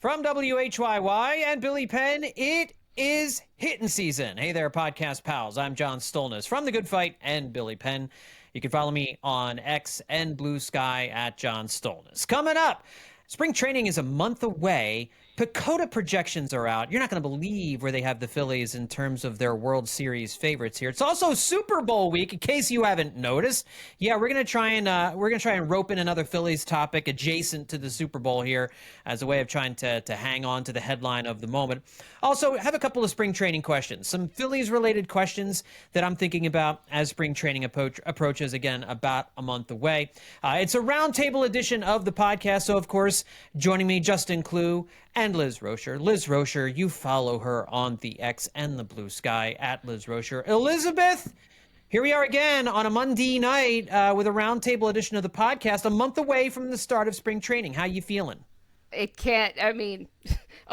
From WHYY and Billy Penn, it is hitting season. Hey there, podcast pals. I'm John Stolnis from The Good Fight and Billy Penn. You can follow me on X and Blue Sky at John Stolnis. Coming up, spring training is a month away. PECOTA projections are out. You're not going to believe where they have the Phillies in terms of their World Series favorites here. It's also Super Bowl week, in case you haven't noticed. Yeah, we're going to try and rope in another Phillies topic adjacent to the Super Bowl here as a way of trying to hang on to the headline of the moment. Also, have a couple of spring training questions, some Phillies-related questions that I'm thinking about as spring training approaches, again, about a month away. It's a roundtable edition of the podcast, so of course, joining me, Justin Klugh and Liz Roscher. Liz Roscher, you follow her on the X and the Blue Sky at Liz Roscher. Elizabeth, here we are again on a Monday night with a roundtable edition of the podcast, a month away from the start of spring training. How you feeling? A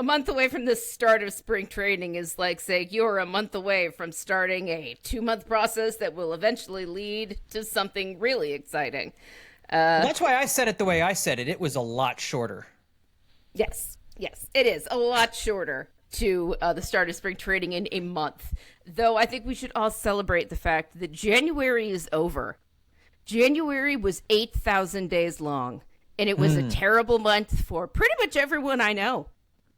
month away from the start of spring training is like saying you're a month away from starting a 2-month process that will eventually lead to something really exciting. That's why I said it the way I said it. It was a lot shorter. Yes, it is a lot shorter to the start of spring training in a month. Though I think we should all celebrate the fact that January is over. January was 8,000 days long, and it was a terrible month for pretty much everyone I know.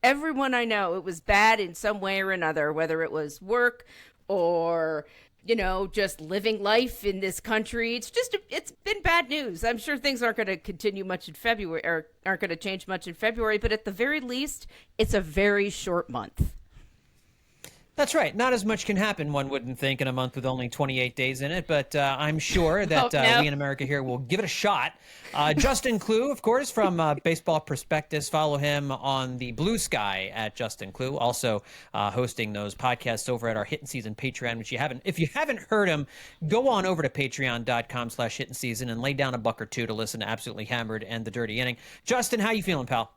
Everyone I know, it was bad in some way or another, whether it was work or, just living life in this country. It's been bad news. I'm sure things aren't going to continue much in February, or aren't going to change much in February, but at the very least, it's a very short month. That's right. Not as much can happen, one wouldn't think, in a month with only 28 days in it, but I'm sure that we in America here will give it a shot. Justin Klugh, of course, from Baseball Prospectus. Follow him on the Blue Sky at Justin Klugh, also hosting those podcasts over at our Hittin' Season Patreon, which if you haven't heard him, go on over to patreon.com/Hittin' Season and lay down a buck or two to listen to Absolutely Hammered and The Dirty Inning. Justin, how you feeling, pal?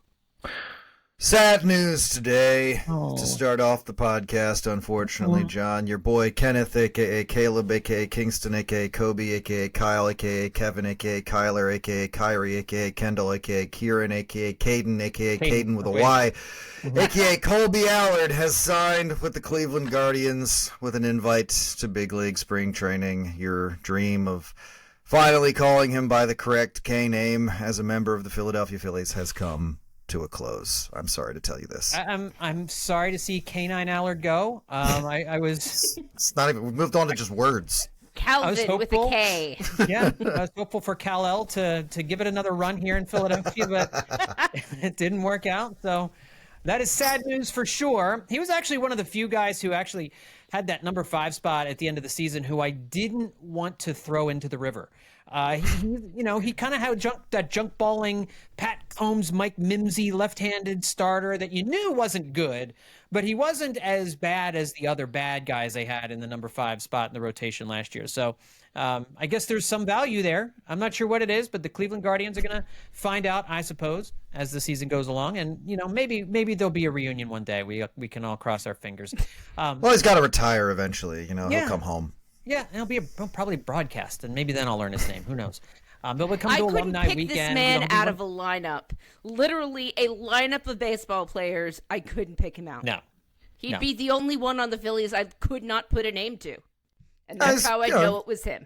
Sad news today to start off the podcast, unfortunately, John. Your boy Kenneth, a.k.a. Caleb, a.k.a. Kingston, a.k.a. Kobe, a.k.a. Kyle, a.k.a. Kevin, a.k.a. Kyler, a.k.a. Kyrie, a.k.a. Kendall, a.k.a. Kieran, a.k.a. Caden, a.k.a. Caden with a Y, a.k.a. Colby Allard, has signed with the Cleveland Guardians with an invite to big league spring training. Your dream of finally calling him by the correct K name as a member of the Philadelphia Phillies has come to a close. I'm sorry to tell you this. I'm sorry to see Canine Allard go. I was. It's not even. We moved on to just words. Calvin with a K. Yeah, I was hopeful for Kal-El to give it another run here in Philadelphia, but it didn't work out. So that is sad news for sure. He was actually one of the few guys who actually had that number 5 spot at the end of the season who I didn't want to throw into the river. He kind of had that junk balling Pat Combs, Mike Mimsy left-handed starter that you knew wasn't good, but he wasn't as bad as the other bad guys they had in the number 5 spot in the rotation last year. So I guess there's some value there. I'm not sure what it is, but the Cleveland Guardians are going to find out, I suppose, as the season goes along. And, maybe there'll be a reunion one day. We can all cross our fingers. Well, he's got to retire eventually. He'll come home. Yeah, he'll probably broadcast, and maybe then I'll learn his name. Who knows? But we'll come to alumni weekend. I couldn't pick this man out of a lineup. Literally a lineup of baseball players. I couldn't pick him out. No. He'd be the only one on the Phillies I could not put a name to. And that's how I know it was him.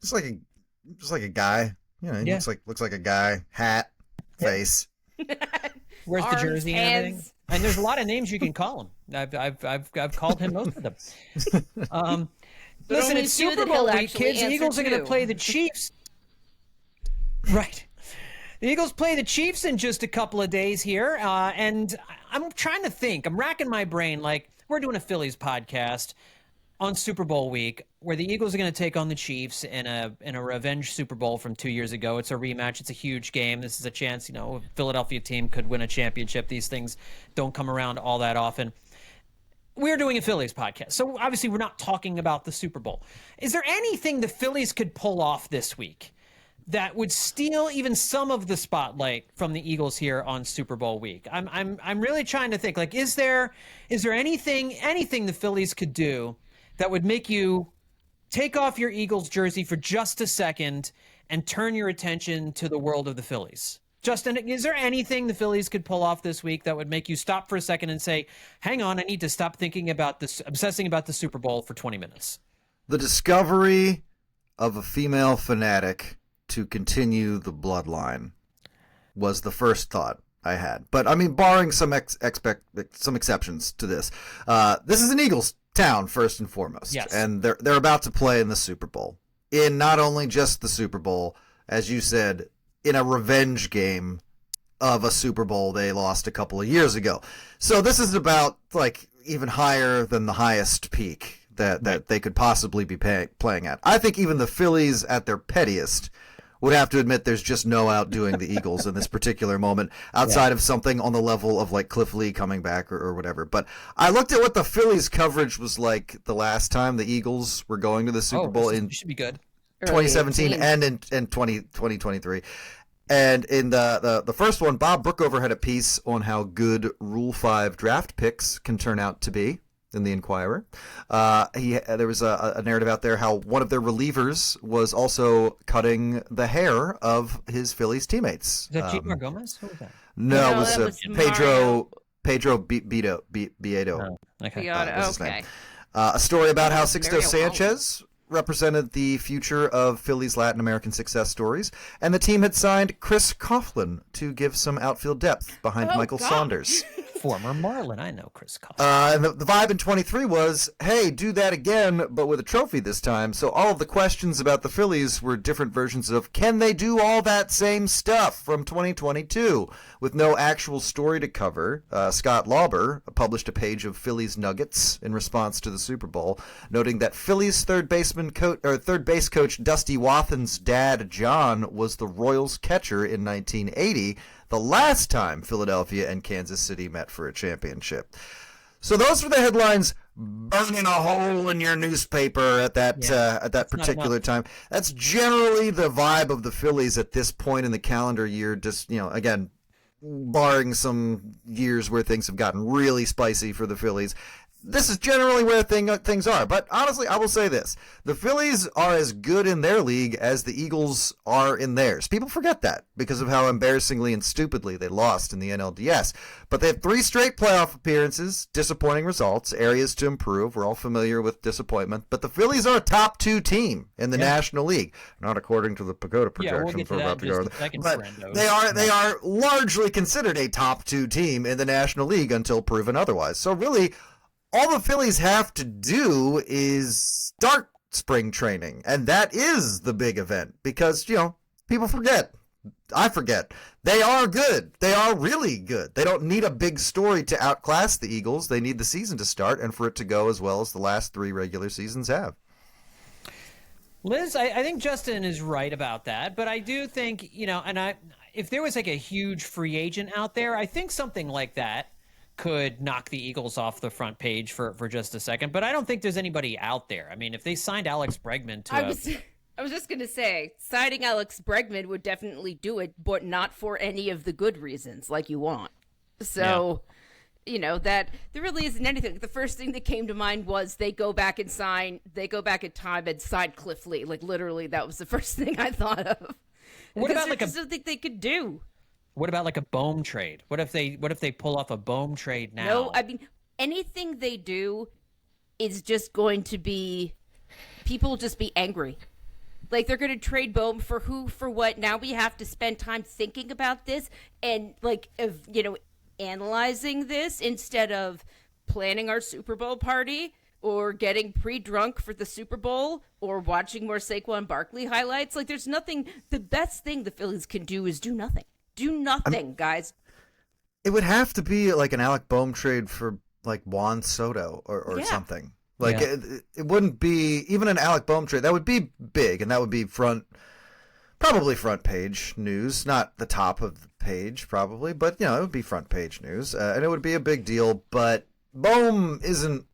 Just like a guy. Looks like a guy. Hat, face. Where's Arms, the jersey hands. and everything? And there's a lot of names you can call him. I've called him most of them. Listen, it's Super Bowl week, kids. The Eagles are going to play the Chiefs. Right. The Eagles play the Chiefs in just a couple of days here, and I'm trying to think. I'm racking my brain. Like, we're doing a Phillies podcast on Super Bowl week where the Eagles are going to take on the Chiefs in a revenge Super Bowl from 2 years ago. It's a rematch. It's a huge game. This is a chance, a Philadelphia team could win a championship. These things don't come around all that often. We're doing a Phillies podcast, so obviously we're not talking about the Super Bowl. Is there anything the Phillies could pull off this week that would steal even some of the spotlight from the Eagles here on Super Bowl week? I'm really trying to think. Like, is there anything the Phillies could do that would make you take off your Eagles jersey for just a second and turn your attention to the world of the Phillies? Justin, is there anything the Phillies could pull off this week that would make you stop for a second and say, hang on, I need to stop thinking about this, obsessing about the Super Bowl for 20 minutes? The discovery of a female fanatic to continue the bloodline was the first thought I had. But I mean, barring some exceptions to this, this is an Eagles town first and foremost, yes. And they're about to play in the Super Bowl. In not only just the Super Bowl, as you said, in a revenge game of a Super Bowl they lost a couple of years ago. So this is about like even higher than the highest peak that they could possibly be playing at. I think even the Phillies at their pettiest would have to admit there's just no outdoing the Eagles in this particular moment outside of something on the level of like Cliff Lee coming back or whatever. But I looked at what the Phillies coverage was like the last time the Eagles were going to the Super Bowl in should be good. 2017 and in 2023. And in the first one, Bob Brookover had a piece on how good Rule 5 draft picks can turn out to be in the Inquirer. There was a narrative out there how one of their relievers was also cutting the hair of his Phillies teammates. Is that Jeter Gomez? Who was that? No, it that was Pedro Biedo. Oh, okay. Was his name. A story about how Sixto Mario Sanchez represented the future of Phillies Latin American success stories, and the team had signed Chris Coughlin to give some outfield depth behind Michael Saunders. Former Marlin. I know Chris Coughlin. And the vibe in 23 was, hey, do that again, but with a trophy this time. So all of the questions about the Phillies were different versions of, can they do all that same stuff from 2022? With no actual story to cover, Scott Lauber published a page of Phillies nuggets in response to the Super Bowl, noting that Phillies third base coach Dusty Wathan's dad, John, was the Royals catcher in 1980, the last time Philadelphia and Kansas City met for a championship. So those were the headlines burning a hole in your newspaper at that particular time. That's generally the vibe of the Phillies at this point in the calendar year. Just, again, barring some years where things have gotten really spicy for the Phillies. This is generally where things are. But honestly, I will say this. The Phillies are as good in their league as the Eagles are in theirs. People forget that because of how embarrassingly and stupidly they lost in the NLDS. But they have 3 straight playoff appearances, disappointing results, areas to improve. We're all familiar with disappointment. But the Phillies are a top 2 team in the National League. Not according to the PECOTA projections we're about to go over. But they are largely considered a top 2 team in the National League until proven otherwise. So really, all the Phillies have to do is start spring training, and that is the big event because, people forget. I forget. They are good. They are really good. They don't need a big story to outclass the Eagles. They need the season to start and for it to go as well as the last 3 regular seasons have. Liz, I think Justin is right about that, but I do think, if there was like a huge free agent out there, I think something like that could knock the Eagles off the front page for just a second, but I don't think there's anybody out there. I mean, if they signed Alex Bregman to I was just going to say, signing Alex Bregman would definitely do it, but not for any of the good reasons like you want. So, that there really isn't anything. The first thing that came to mind was they go back in time and sign Cliff Lee. Like, literally, that was the first thing I thought of. What about like something they could do? What about like a Bohm trade? What if they pull off a Bohm trade now? No, I mean, anything they do is just going to be, people will just be angry. Like, they're going to trade Bohm for who, for what? Now we have to spend time thinking about this and, analyzing this instead of planning our Super Bowl party or getting pre-drunk for the Super Bowl or watching more Saquon Barkley highlights. Like, there's nothing. The best thing the Phillies can do is do nothing. Do nothing, guys. It would have to be like an Alec Bohm trade for like Juan Soto or something. Like it wouldn't be even an Alec Bohm trade. That would be big, and that would be probably front page news, not the top of the page probably, but it would be front page news, and it would be a big deal. But Bohm isn't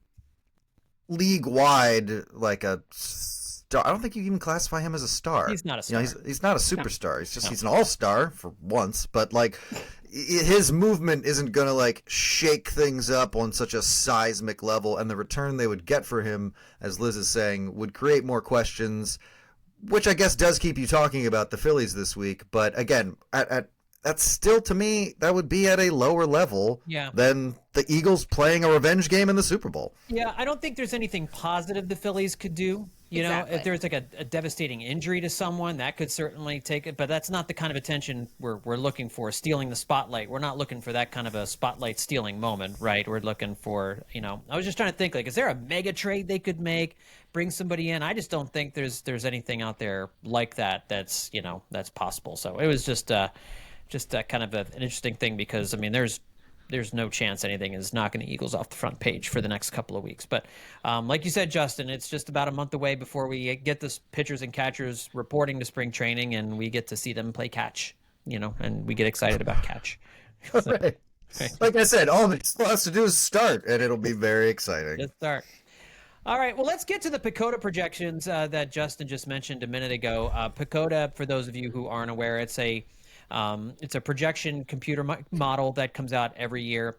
league wide like a star. I don't think you even classify him as a star. He's not a star. He's not a superstar. He's an all-star for once, but like his movement isn't going to like shake things up on such a seismic level, and the return they would get for him, as Liz is saying, would create more questions, which I guess does keep you talking about the Phillies this week. But again, at that's still, to me, that would be at a lower level than the Eagles playing a revenge game in the Super Bowl. Yeah, I don't think there's anything positive the Phillies could do. You know, if there's like a devastating injury to someone, that could certainly take it. But that's not the kind of attention we're looking for, stealing the spotlight. We're not looking for that kind of a spotlight stealing moment, right? We're looking for, you know, I was just trying to think, like, is there a mega trade they could make, bring somebody in? I just don't think there's anything out there like that that's, you know, that's possible. So it was just kind of an interesting thing because, I mean, there's no chance anything is knocking the Eagles off the front page for the next couple of weeks. But like you said, Justin, it's just about a month away before we get the pitchers and catchers reporting to spring training and we get to see them play catch, you know, and we get excited about catch. So, right. Like I said, all it still has to do is start, and it'll be very exciting. Just start. All right, well, let's get to the PECOTA projections that Justin just mentioned a minute ago. PECOTA, for those of you who aren't aware, it's a projection computer model that comes out every year.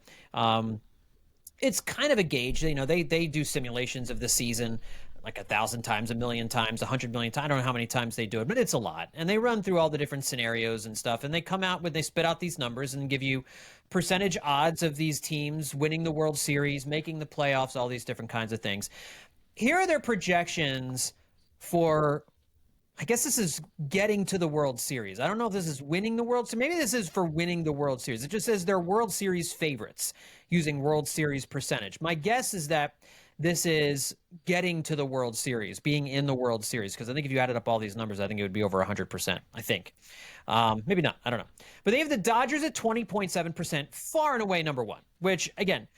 It's kind of a gauge. You know, they do simulations of the season like 1,000 times, 1,000,000 times, 100 million times. I don't know how many times they do it, but it's a lot. And they run through all the different scenarios and stuff. And they come out when they spit out these numbers and give you percentage odds of these teams winning the World Series, making the playoffs, all these different kinds of things. Here are their projections for, I guess this is getting to the World Series. I don't know if this is winning the World Series. Maybe this is for winning the World Series. It just says they're World Series favorites using World Series percentage. My guess is that this is getting to the World Series, being in the World Series, because I think if you added up all these numbers, I think it would be over 100%, I think. Maybe not. I don't know. But they have the Dodgers at 20.7%, far and away number one, which, again,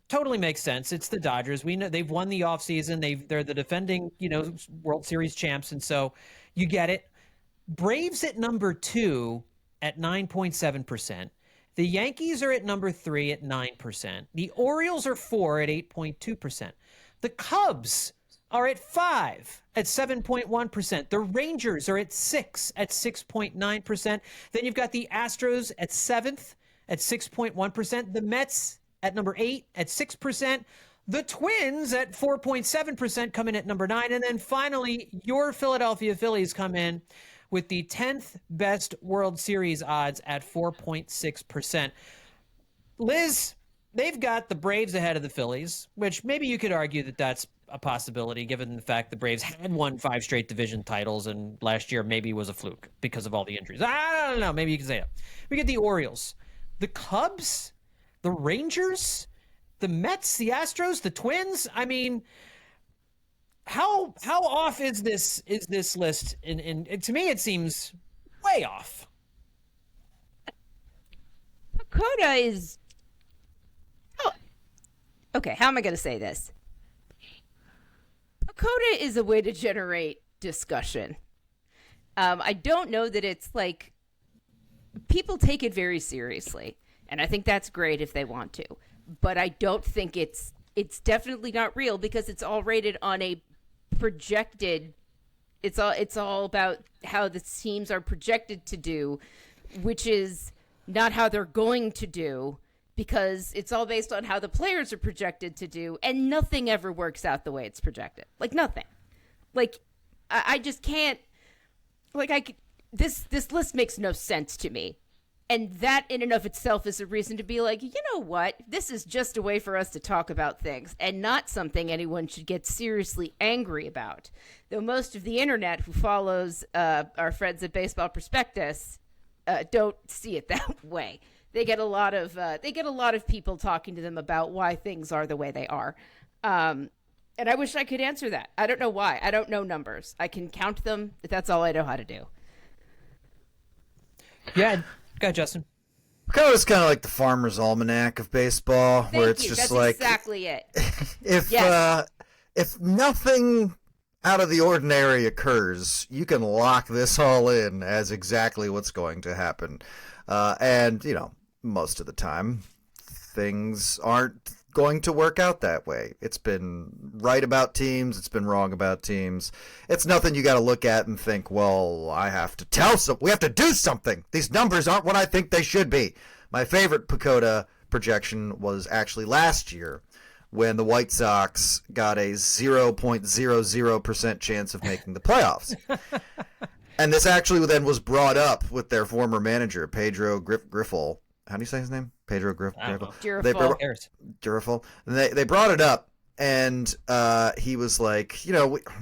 totally makes sense. It's the Dodgers. We know they've won the offseason. They're the defending, you know, World Series champs, and so you get it. Braves at number two at 9.7%. The Yankees are at number three at 9%. The Orioles are four at 8.2%. The Cubs are at 5 at 7.1%. The Rangers are at 6 at 6.9%. Then you've got the Astros at 7th at 6.1%. The Mets at number 8 at 6%. The Twins at 4.7% come in at number 9. And then finally, your Philadelphia Phillies come in with the 10th best World Series odds at 4.6%. Liz, they've got the Braves ahead of the Phillies, which maybe you could argue that that's a possibility given the fact the Braves had won 5 straight division titles and last year maybe was a fluke because of all the injuries. I don't know. Maybe you can say it. We get the Orioles, the Cubs, the Rangers, the Mets, the Astros, the Twins. I mean, how off is this list? In to me, it seems way off. PECOTA is. Oh, okay. How am I going to say this? PECOTA is a way to generate discussion. I don't know that it's like people take it very seriously, and I think that's great if they want to. But I don't think it's definitely not real because it's all rated on a projected. It's all about how the teams are projected to do, which is not how they're going to do, because it's all based on how the players are projected to do, and nothing ever works out the way it's projected. Like nothing. Like I just can't. Like this list makes no sense to me. And that in and of itself is a reason to be like, you know what? This is just a way for us to talk about things and not something anyone should get seriously angry about. Though most of the internet who follows our friends at Baseball Prospectus don't see it that way. They get a lot of people talking to them about why things are the way they are. And I wish I could answer that. I don't know why. I don't know numbers. I can count them, but that's all I know how to do. Yeah. Go ahead, Justin. It's kind of like the Farmer's Almanac of baseball, where it's just That's like exactly it. If nothing out of the ordinary occurs, you can lock this all in as exactly what's going to happen. And you know, most of the time, things aren't going to work out that way. It's been right about teams. It's been wrong about teams. It's nothing you got to look at and think, well, I have to we have to do something. These numbers aren't what I think they should be. My favorite PECOTA projection was actually last year when the White Sox got a 0.00% chance of making the playoffs. And this actually then was brought up with their former manager, Pedro Griffel. How do you say his name? Pedro Griffel. Griffel. And they brought it up, and he was like,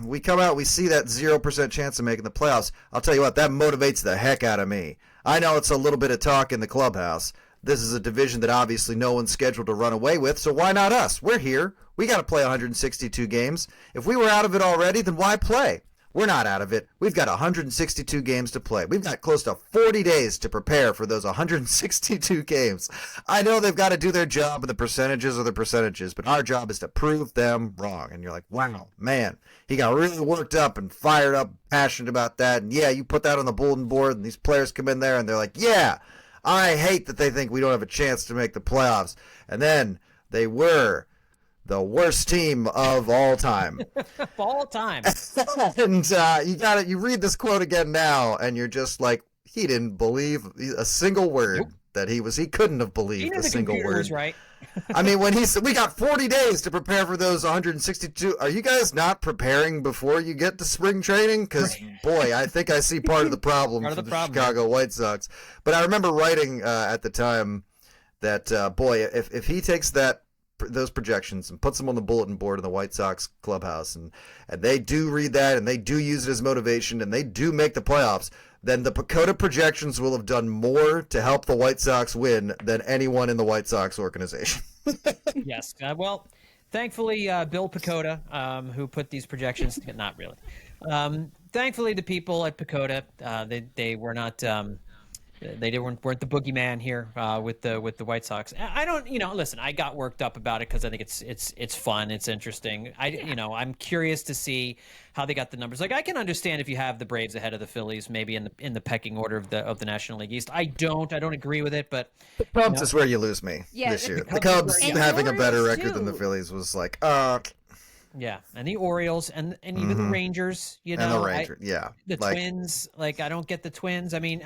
we come out, we see that 0% chance of making the playoffs. I'll tell you what, that motivates the heck out of me. I know it's a little bit of talk in the clubhouse. This is a division that obviously no one's scheduled to run away with, so why not us? We're here. We got to play 162 games. If we were out of it already, then why play? We're not out of it. We've got 162 games to play. We've got close to 40 days to prepare for those 162 games. I know they've got to do their job, and the percentages are the percentages, but our job is to prove them wrong. And you're like, wow, man, he got really worked up and fired up, passionate about that. And yeah, you put that on the bulletin board, and these players come in there, and they're like, yeah, I hate that they think we don't have a chance to make the playoffs. And then they were the worst team of all time. Of all time. And you read this quote again now, and you're just like, he didn't believe a single word that he couldn't have believed a single word. Was right. I mean, when he said, we got 40 days to prepare for those 162, are you guys not preparing before you get to spring training? Because, boy, I think I see part of the problem for the Chicago White Sox. But I remember writing at the time that, boy, if he takes those projections and puts them on the bulletin board in the White Sox clubhouse, and they do read that, and they do use it as motivation, and they do make the playoffs, then the PECOTA projections will have done more to help the White Sox win than anyone in the White Sox organization. Yes. Well, thankfully, Bill PECOTA, who put these projections, not really. Thankfully, the people at PECOTA, they were not. They weren't the boogeyman here with the White Sox. I don't, listen. I got worked up about it because I think it's fun, it's interesting. I'm curious to see how they got the numbers. Like, I can understand if you have the Braves ahead of the Phillies, maybe in the pecking order of the National League East. I don't agree with it, but the Cubs is where you lose me this year. The Cubs having a better record than the Phillies was like, yeah, and the Orioles and even the Rangers, and the Rangers, the Twins. Like, I don't get the Twins. I mean,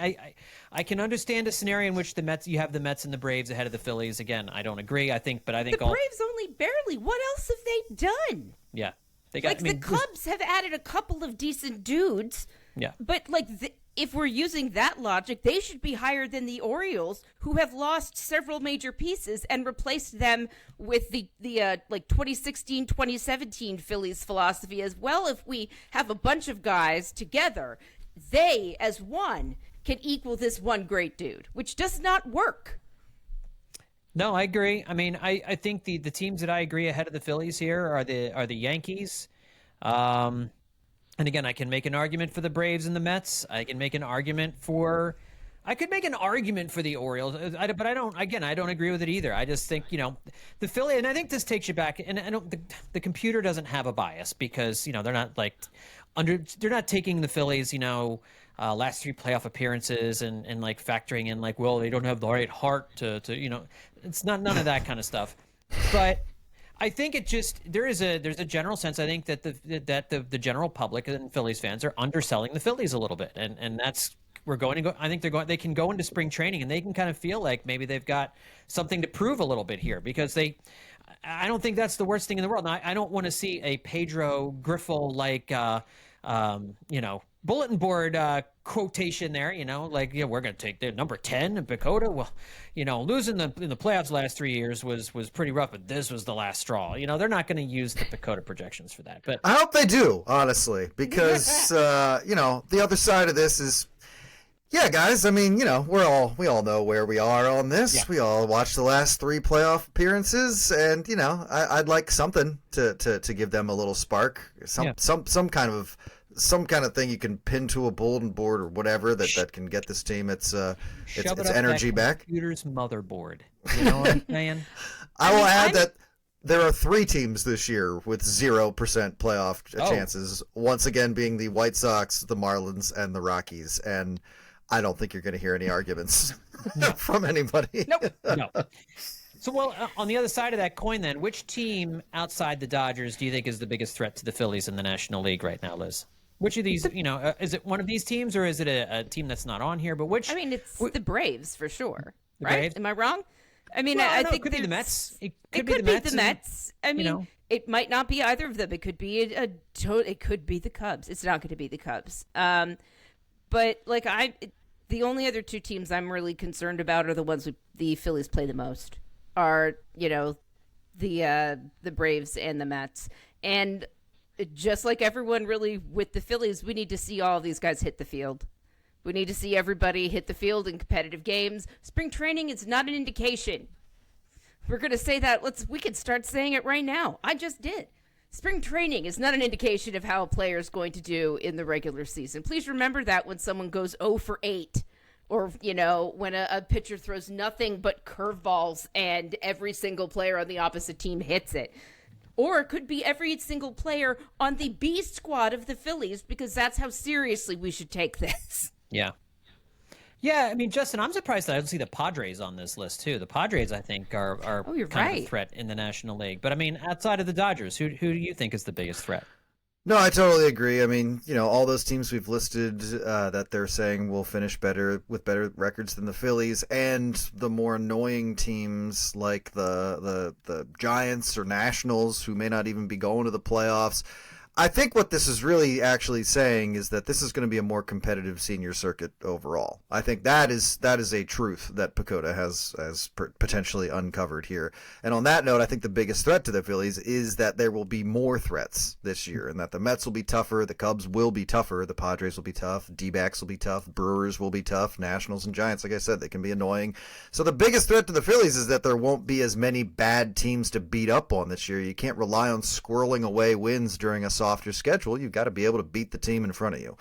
I can understand a scenario in which you have the Mets and the Braves ahead of the Phillies. Again, I don't agree. I think the Braves only barely. What else have they done? Yeah, they got. The Cubs have added a couple of decent dudes. Yeah, but if we're using that logic, they should be higher than the Orioles, who have lost several major pieces and replaced them with the 2016, 2017 Phillies philosophy as well. If we have a bunch of guys together, they, as one, can equal this one great dude, which does not work. No, I agree. I mean, I think the teams that I agree ahead of the Phillies here are the Yankees. And again, I can make an argument for the Braves and the Mets. I can make an argument for the Orioles, but I don't agree with it either. I just think, the Philly, and I think this takes you back, and the computer doesn't have a bias because, they're not they're not taking the Phillies, last three playoff appearances and factoring in well, they don't have the right heart to it's not none of that kind of stuff. But I think there's a general sense. I think that the general public and Phillies fans are underselling the Phillies a little bit, and that's I think they can go into spring training and they can kind of feel like maybe they've got something to prove a little bit here because I don't think that's the worst thing in the world. Now, I don't want to see a Pedro Griffel bulletin board quotation there, we're going to take the number 10 in PECOTA. Well, losing in the playoffs the last 3 years was pretty rough, but this was the last straw. They're not going to use the PECOTA projections for that. But I hope they do, honestly, because, the other side of this is, yeah, guys, I mean, we all know where we are on this. Yeah. We all watched the last three playoff appearances, and, I'd like something to give them a little spark, some kind of thing you can pin to a bulletin board or whatever that can get this team its energy back. Computer's motherboard. You know what I'm saying? I will add that there are three teams this year with 0% playoff chances. Once again, being the White Sox, the Marlins, and the Rockies. And I don't think you're going to hear any arguments from anybody. Nope. No. So, on the other side of that coin, then, which team outside the Dodgers do you think is the biggest threat to the Phillies in the National League right now, Liz? Which of these, is it one of these teams or is it a team that's not on here? But which? I mean, it's the Braves for sure, right? Braves? Am I wrong? I mean, I think it could be the Mets. It could be the Mets. I mean, it might not be either of them. It could be it could be the Cubs. It's not going to be the Cubs. But like the only other two teams I'm really concerned about are the ones the Phillies play the most. Are the Braves and the Mets, and just like everyone really with the Phillies, we need to see all of these guys hit the field. We need to see everybody hit the field in competitive games. Spring training is not an indication. We're going to say that. We could start saying it right now. I just did. Spring training is not an indication of how a player is going to do in the regular season. Please remember that when someone goes 0 for 8, or, when a pitcher throws nothing but curveballs and every single player on the opposite team hits it. Or it could be every single player on the B squad of the Phillies, because that's how seriously we should take this. Yeah. Yeah, I mean, Justin, I'm surprised that I don't see the Padres on this list, too. The Padres, I think, are kind of a threat in the National League. But, I mean, outside of the Dodgers, who do you think is the biggest threat? No, I totally agree. I mean, all those teams we've listed that they're saying will finish with better records than the Phillies, and the more annoying teams like the Giants or Nationals, who may not even be going to the playoffs. I think what this is really actually saying is that this is going to be a more competitive senior circuit overall. I think that is a truth that PECOTA has potentially uncovered here. And on that note, I think the biggest threat to the Phillies is that there will be more threats this year, and that the Mets will be tougher, the Cubs will be tougher, the Padres will be tough, D-backs will be tough, Brewers will be tough, Nationals and Giants, like I said, they can be annoying. So the biggest threat to the Phillies is that there won't be as many bad teams to beat up on this year. You can't rely on squirreling away wins during a softer schedule. You've got to be able to beat the team in front of you,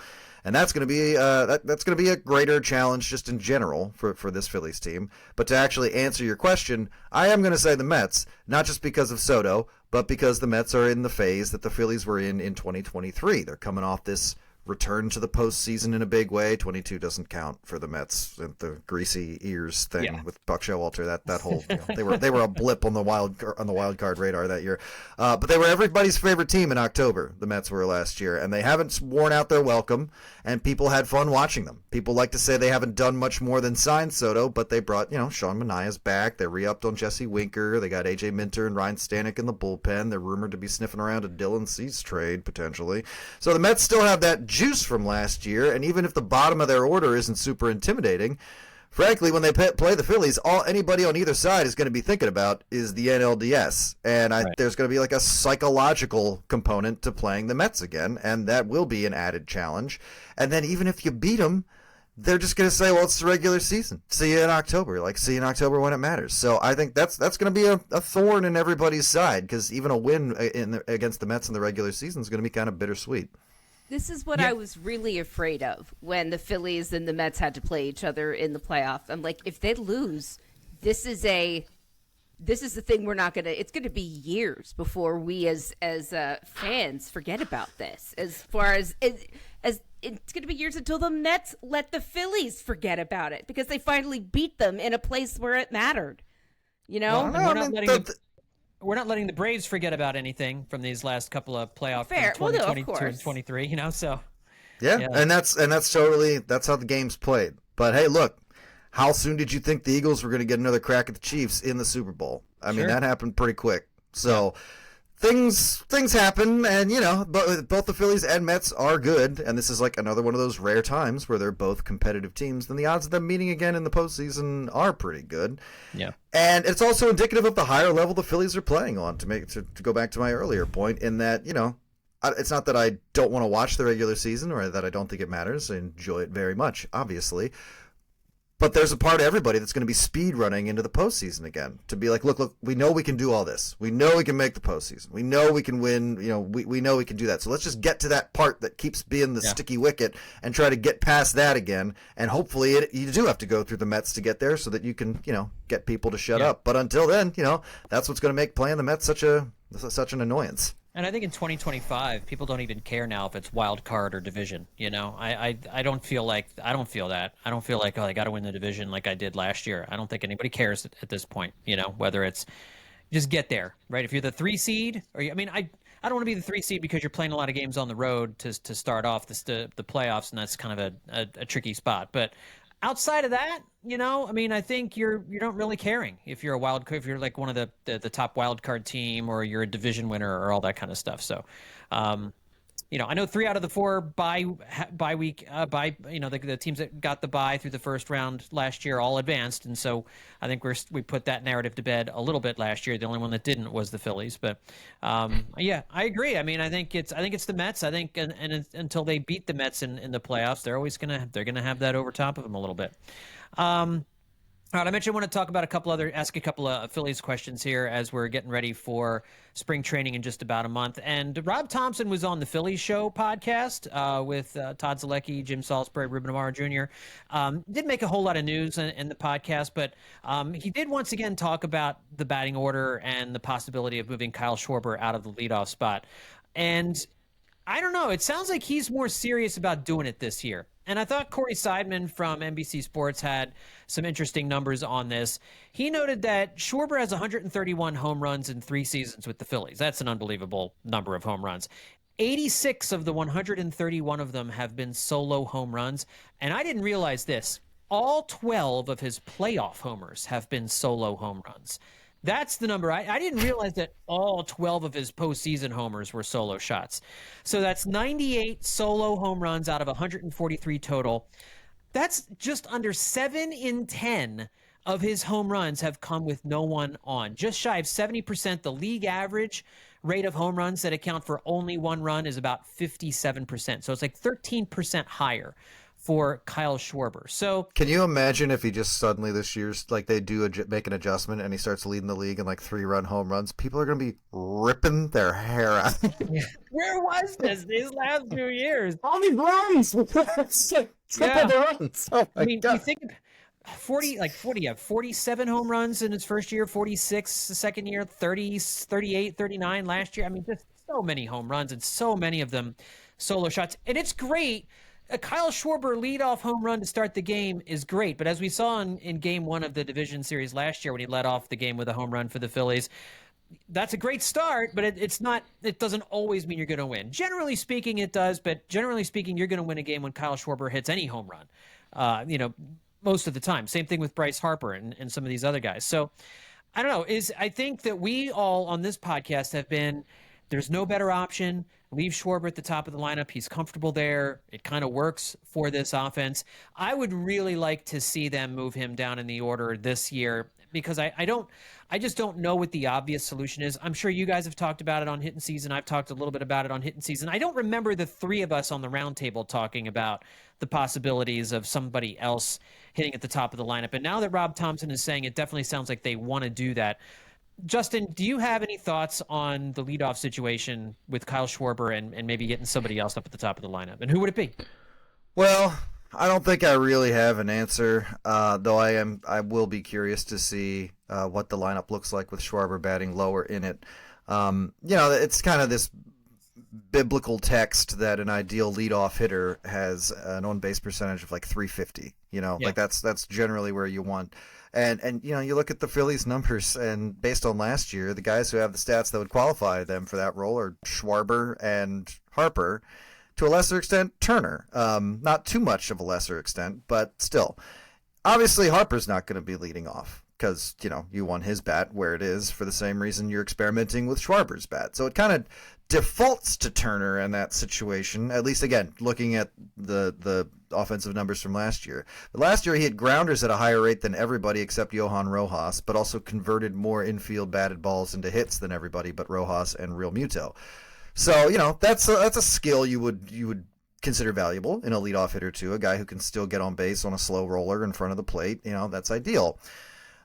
and that's going to be that's going to be a greater challenge just in general for this Phillies team. But to actually answer your question, I am going to say the Mets, not just because of Soto, but because the Mets are in the phase that the Phillies were in 2023. They're coming off this return to the postseason in a big way. 22 doesn't count for the Mets. The greasy ears thing with Buck Showalter, that whole they were a blip on the wild card radar that year. But they were everybody's favorite team in October. The Mets were last year, and they haven't worn out their welcome. And people had fun watching them. People like to say they haven't done much more than sign Soto, but they brought Sean Manaea's back. They re-upped on Jesse Winker. They got AJ Minter and Ryan Stanek in the bullpen. They're rumored to be sniffing around a Dylan Cease trade potentially. So the Mets still have that juice from last year, and even if the bottom of their order isn't super intimidating, frankly, when they play the Phillies, anybody on either side is going to be thinking about is the NLDS, and there's going to be like a psychological component to playing the Mets again, and that will be an added challenge. And then even if you beat them, they're just going to say, well, it's the regular season. See you in October. See you in October when it matters. So I think that's going to be a thorn in everybody's side, because even a win against the Mets in the regular season is going to be kind of bittersweet. This is what I was really afraid of when the Phillies and the Mets had to play each other in the playoff. I'm like, if they lose, this is the thing we're not gonna. It's gonna be years before we as fans forget about this. As far as it's gonna be years until the Mets let the Phillies forget about it, because they finally beat them in a place where it mattered. We're not letting the Braves forget about anything from these last couple of playoff Fair. from 2022 and 23, so. Yeah, and that's totally, that's how the game's played. But hey, look, how soon did you think the Eagles were going to get another crack at the Chiefs in the Super Bowl? I mean, that happened pretty quick. So things happen, and both the Phillies and Mets are good, and this is like another one of those rare times where they're both competitive teams, then the odds of them meeting again in the postseason are pretty good. Yeah. And it's also indicative of the higher level the Phillies are playing on, to go back to my earlier point, in that, it's not that I don't want to watch the regular season or that I don't think it matters. I enjoy it very much, obviously. But there's a part of everybody that's going to be speed running into the postseason again, to be like, look, we know we can do all this. We know we can make the postseason. We know we can win. We know we can do that. So let's just get to that part that keeps being the sticky wicket and try to get past that again. And hopefully you do have to go through the Mets to get there, so that you can, get people to shut up. But until then, that's what's going to make playing the Mets such an annoyance. And I think in 2025, people don't even care now if it's wild card or division. I don't feel like that. I don't feel like, I got to win the division like I did last year. I don't think anybody cares at this point. Whether it's just get there, right? If you're the 3 seed, I don't want to be the 3 seed because you're playing a lot of games on the road to start off the playoffs, and that's kind of a tricky spot. But outside of that, I think you're not really caring if you're if you're like one of the top wild card team, or you're a division winner, or all that kind of stuff. So, I know 3 out of the 4 bye week the teams that got the bye through the first round last year all advanced, and so I think we put that narrative to bed a little bit last year. The only one that didn't was the Phillies, but yeah, I agree. I mean, I think it's the Mets. I think and until they beat the Mets in the playoffs, they're gonna have that over top of them a little bit. All right, I mentioned I want to ask a couple of Phillies questions here as we're getting ready for spring training in just about a month. And Rob Thompson was on the Phillies Show podcast with Todd Zalecki, Jim Salisbury, Ruben Amaro Jr. Didn't make a whole lot of news in the podcast, but he did once again talk about the batting order and the possibility of moving Kyle Schwarber out of the leadoff spot. And I don't know. It sounds like he's more serious about doing it this year. And I thought Corey Seidman from NBC Sports had some interesting numbers on this. He noted that Schwarber has 131 home runs in 3 seasons with the Phillies. That's an unbelievable number of home runs. 86 of the 131 of them have been solo home runs. And I didn't realize this. All 12 of his playoff homers have been solo home runs. That's the number. I didn't realize that all 12 of his postseason homers were solo shots. So that's 98 solo home runs out of 143 total. That's just under 7 in 10 of his home runs have come with no one on. Just shy of 70%. The league average rate of home runs that account for only one run is about 57%. So it's like 13% higher for Kyle Schwarber. So can you imagine if he just suddenly this year's like they make an adjustment and he starts leading the league in like 3-run home runs? People are going to be ripping their hair out. Where was this these last 2 years? All these runs, triple the runs. Oh my God! You think 47 home runs in his first year, 46 the second year, 30, 38, 39 last year. I mean, just so many home runs and so many of them solo shots, and it's great. A Kyle Schwarber leadoff home run to start the game is great, but as we saw in Game 1 of the division series last year when he led off the game with a home run for the Phillies, that's a great start, but it doesn't always mean you're going to win. Generally speaking, it does, but generally speaking, you're going to win a game when Kyle Schwarber hits any home run, most of the time. Same thing with Bryce Harper and some of these other guys. So I don't know. I think that we all on this podcast have been, there's no better option. Leave Schwarber at the top of the lineup. He's comfortable there. It kind of works for this offense. I would really like to see them move him down in the order this year because I just don't know what the obvious solution is. I'm sure you guys have talked about it on Hitting Season. I've talked a little bit about it on Hitting Season. I don't remember the 3 of us on the roundtable talking about the possibilities of somebody else hitting at the top of the lineup. And now that Rob Thompson is saying it definitely sounds like they want to do that. Justin, do you have any thoughts on the leadoff situation with Kyle Schwarber and maybe getting somebody else up at the top of the lineup? And who would it be? Well, I don't think I really have an answer, though I will be curious to see what the lineup looks like with Schwarber batting lower in it. It's kind of this biblical text that an ideal leadoff hitter has an on-base percentage of like 350. Like that's generally where you want. And you look at the Phillies numbers, and based on last year, the guys who have the stats that would qualify them for that role are Schwarber and Harper, to a lesser extent Turner. Not too much of a lesser extent, but still. Obviously, Harper's not going to be leading off because, you want his bat where it is for the same reason you're experimenting with Schwarber's bat. So it kind of defaults to Turner in that situation, at least, again, looking at the offensive numbers from last year. But last year, he had grounders at a higher rate than everybody except Johan Rojas, but also converted more infield batted balls into hits than everybody but Rojas and Real Muto. So, that's a skill you would consider valuable in a leadoff hitter too, a guy who can still get on base on a slow roller in front of the plate. That's ideal.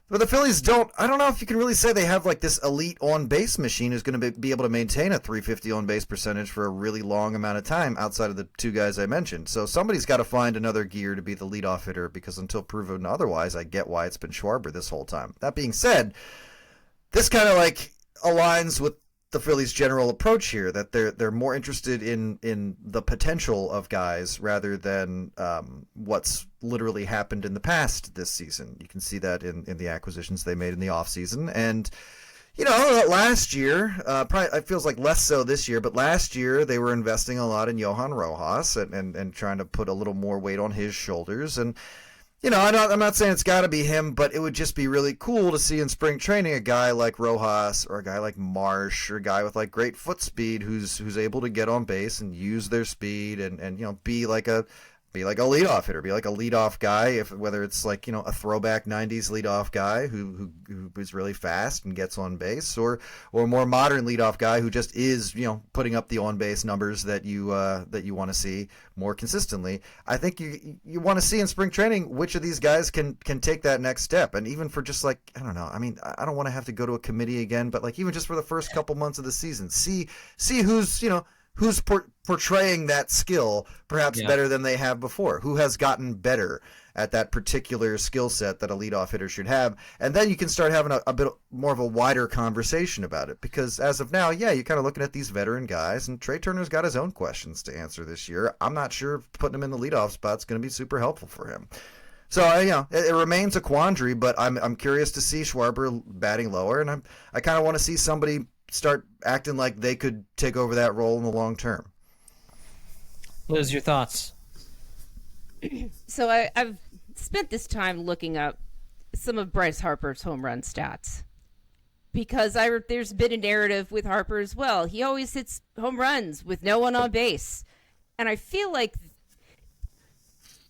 But the Phillies I don't know if you can really say they have like this elite on-base machine who's going to be able to maintain a 350 on-base percentage for a really long amount of time outside of the 2 guys I mentioned. So somebody's got to find another gear to be the leadoff hitter because until proven otherwise, I get why it's been Schwarber this whole time. That being said, this kind of like aligns with the Phillies' general approach here, that they're more interested in the potential of guys rather than what's literally happened in the past this season. You can see that in the acquisitions they made in the offseason. And, last year, probably it feels like less so this year, but last year they were investing a lot in Johan Rojas and trying to put a little more weight on his shoulders. And I'm not saying it's got to be him, but it would just be really cool to see in spring training a guy like Rojas or a guy like Marsh or a guy with like great foot speed who's able to get on base and use their speed and be like a leadoff hitter, be like a leadoff guy, whether it's like a throwback '90s leadoff guy who is really fast and gets on base, or a more modern leadoff guy who just is putting up the on base numbers that you want to see more consistently. I think you want to see in spring training which of these guys can take that next step, and even for just like I don't know, I mean I don't want to have to go to a committee again, but like even just for the first couple months of the season, see who's portraying that skill perhaps better than they have before, who has gotten better at that particular skill set that a leadoff hitter should have. And then you can start having a bit more of a wider conversation about it, because as of now, you're kind of looking at these veteran guys, and Trey Turner's got his own questions to answer this year. I'm not sure if putting him in the leadoff spot is going to be super helpful for him. So it remains a quandary, but I'm curious to see Schwarber batting lower, and I kind of want to see somebody start acting like they could take over that role in the long term. Liz, your thoughts? So I've spent this time looking up some of Bryce Harper's home run stats, because there's been a narrative with Harper as well. He always hits home runs with no one on base, and I feel like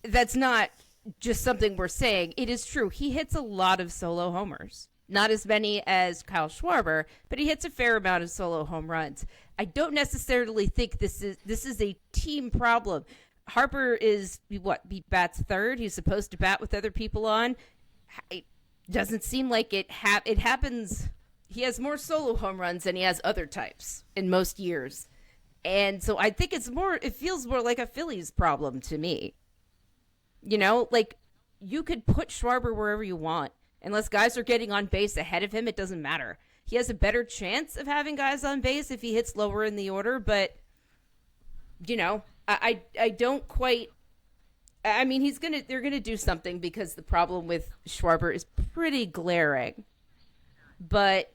that's not just something we're saying. It is true. He hits a lot of solo homers. Not as many as Kyle Schwarber, but he hits a fair amount of solo home runs. I don't necessarily think this is a team problem. Harper he bats third. He's supposed to bat with other people on. It doesn't seem like it happens. He has more solo home runs than he has other types in most years. And so I think it feels more like a Phillies problem to me. Like you could put Schwarber wherever you want. Unless guys are getting on base ahead of him, it doesn't matter. He has a better chance of having guys on base if he hits lower in the order, but I don't quite. I mean, they're gonna do something, because the problem with Schwarber is pretty glaring. But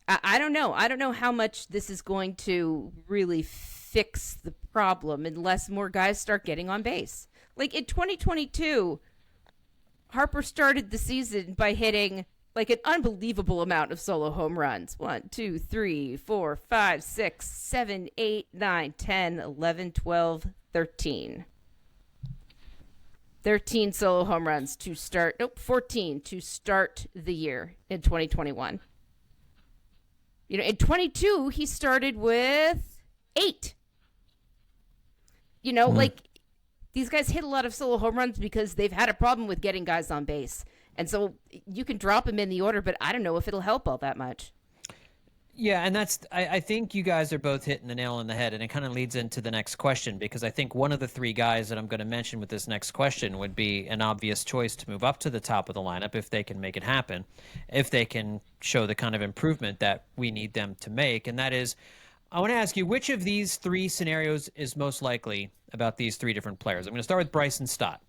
I don't know. I don't know how much this is going to really fix the problem unless more guys start getting on base. Like in 2022. Harper started the season by hitting like an unbelievable amount of solo home runs. 1, 2, 3, 4, 5, 6, 7, 8, 9, 10, 11, 12, 13. 13 solo home runs to start. 14 to start the year in 2021. In 22, he started with 8. Like, these guys hit a lot of solo home runs because they've had a problem with getting guys on base. And so you can drop him in the order, but I don't know if it'll help all that much. Yeah, and I think you guys are both hitting the nail on the head, and it kind of leads into the next question, because I think one of the three guys that I'm going to mention with this next question would be an obvious choice to move up to the top of the lineup if they can make it happen, if they can show the kind of improvement that we need them to make. And that is, I want to ask you, which of these three scenarios is most likely about these three different players? I'm going to start with Bryson Stott.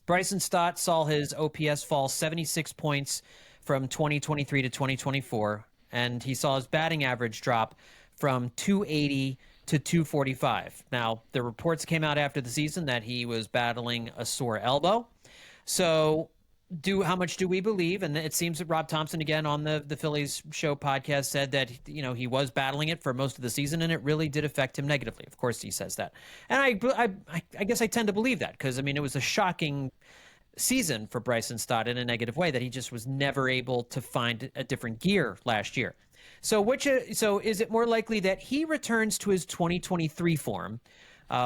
Bryson Stott saw his OPS fall 76 points from 2023 to 2024, and he saw his batting average drop from 280 to 245. Now, the reports came out after the season that he was battling a sore elbow. So how much do we believe? And it seems that Rob Thompson, again, on the Phillies Show podcast, said that he was battling it for most of the season, and it really did affect him negatively. Of course, he says that, and I guess I tend to believe that, because it was a shocking season for Bryson Stott in a negative way, that he just was never able to find a different gear last year. So is it more likely that he returns to his 2023 form,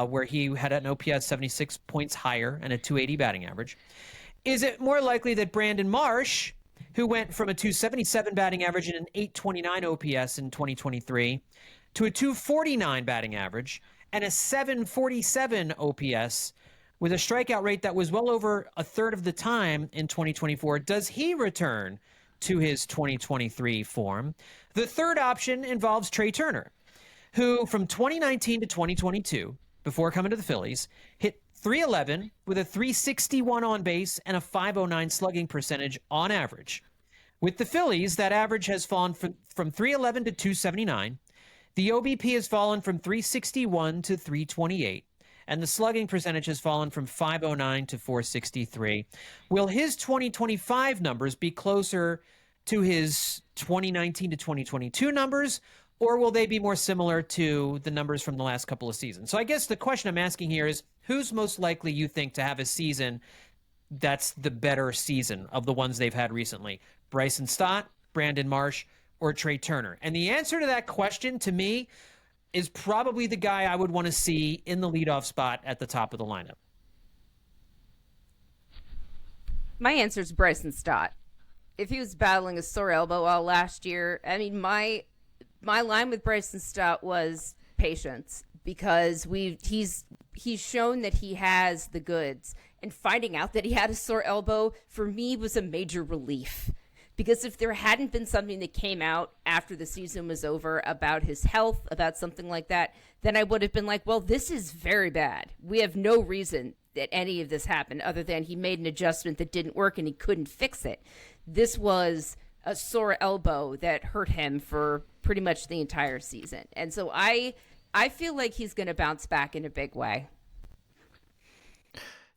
where he had an OPS 76 points higher and a 280 batting average? Is it more likely that Brandon Marsh, who went from a 277 batting average and an 829 OPS in 2023 to a 249 batting average and a 747 OPS with a strikeout rate that was well over a third of the time in 2024, does he return to his 2023 form? The third option involves Trey Turner, who from 2019 to 2022, before coming to the Phillies, hit .311 with a .361 on base and a .509 slugging percentage on average. With the Phillies, that average has fallen from .311 to .279. The OBP has fallen from .361 to .328. and the slugging percentage has fallen from 509 to 463. Will his 2025 numbers be closer to his 2019 to 2022 numbers, or will they be more similar to the numbers from the last couple of seasons? So I guess the question I'm asking here is, who's most likely, you think, to have a season that's the better season of the ones they've had recently? Bryson Stott, Brandon Marsh, or Trey Turner? And the answer to that question, to me, is probably the guy I would want to see in the leadoff spot at the top of the lineup. My answer is Bryson Stott. If he was battling a sore elbow all last year, I mean, my line with Bryson Stott was patience, because he's shown that he has the goods, and finding out that he had a sore elbow for me was a major relief. Because if there hadn't been something that came out after the season was over about his health, about something like that, then I would have been like, well, this is very bad. We have no reason that any of this happened other than he made an adjustment that didn't work and he couldn't fix it. This was a sore elbow that hurt him for pretty much the entire season. And so I feel like he's going to bounce back in a big way.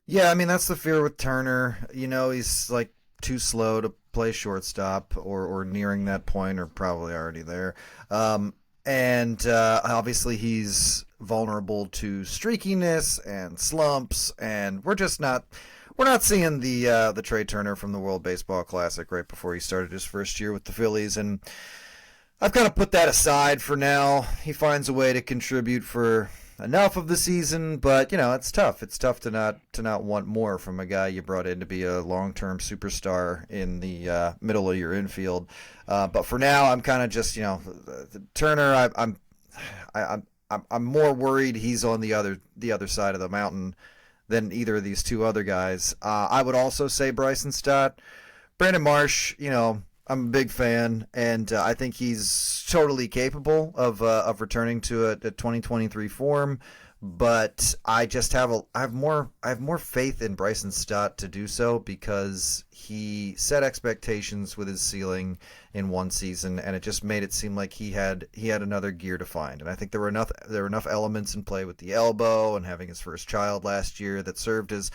Yeah, I mean, that's the fear with Turner. You know, he's like too slow to play shortstop, or nearing that point, or probably already there. And obviously he's vulnerable to streakiness and slumps, and we're not seeing the Trey Turner from the World Baseball Classic right before he started his first year with the Phillies. And I've kind of put that aside for now. He finds a way to contribute for enough of the season, but it's tough. It's tough to not want more from a guy you brought in to be a long-term superstar in the middle of your infield. But for now, I'm kind of just Turner. I'm more worried he's on the other side of the mountain than either of these two other guys. I would also say Bryson Stott. Brandon Marsh, I'm a big fan, and I think he's totally capable of returning to a 2023 form. But I just have more faith in Bryson Stott to do so, because he set expectations with his ceiling in one season, and it just made it seem like he had another gear to find. And I think there were enough elements in play with the elbow and having his first child last year that served as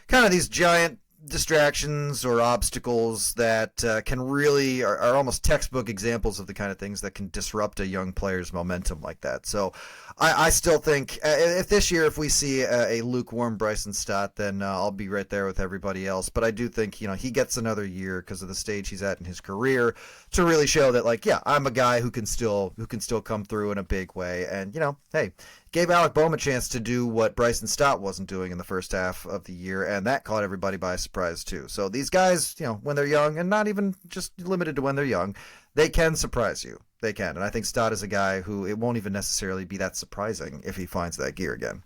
kind of these giant distractions or obstacles that can really are almost textbook examples of the kind of things that can disrupt a young player's momentum like that. So I still think if we see a lukewarm Bryson Stott, then I'll be right there with everybody else. But I do think he gets another year, because of the stage he's at in his career, to really show that I'm a guy who can still come through in a big way. And hey, gave Alec Boehm a chance to do what Bryson Stott wasn't doing in the first half of the year, and that caught everybody by surprise too. So these guys, when they're young, and not even just limited to when they're young, they can surprise you. They can. And I think Stott is a guy who it won't even necessarily be that surprising if he finds that gear again.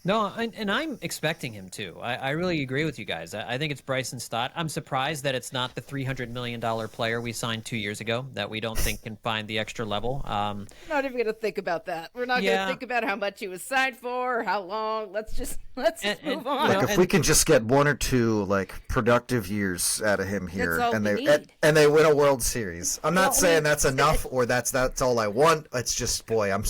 No, and I'm expecting him to. I really agree with you guys. I think it's Bryson Stott. I'm surprised that it's not the $300 million player we signed 2 years ago that we don't think can find the extra level. Not even going to think about that. We're not going to think about how much he was signed for, or how long. Let's just move on. If we can just get one or two productive years out of him here, and they win a World Series. I'm not saying that's enough, or that's all I want. It's just, boy, I'm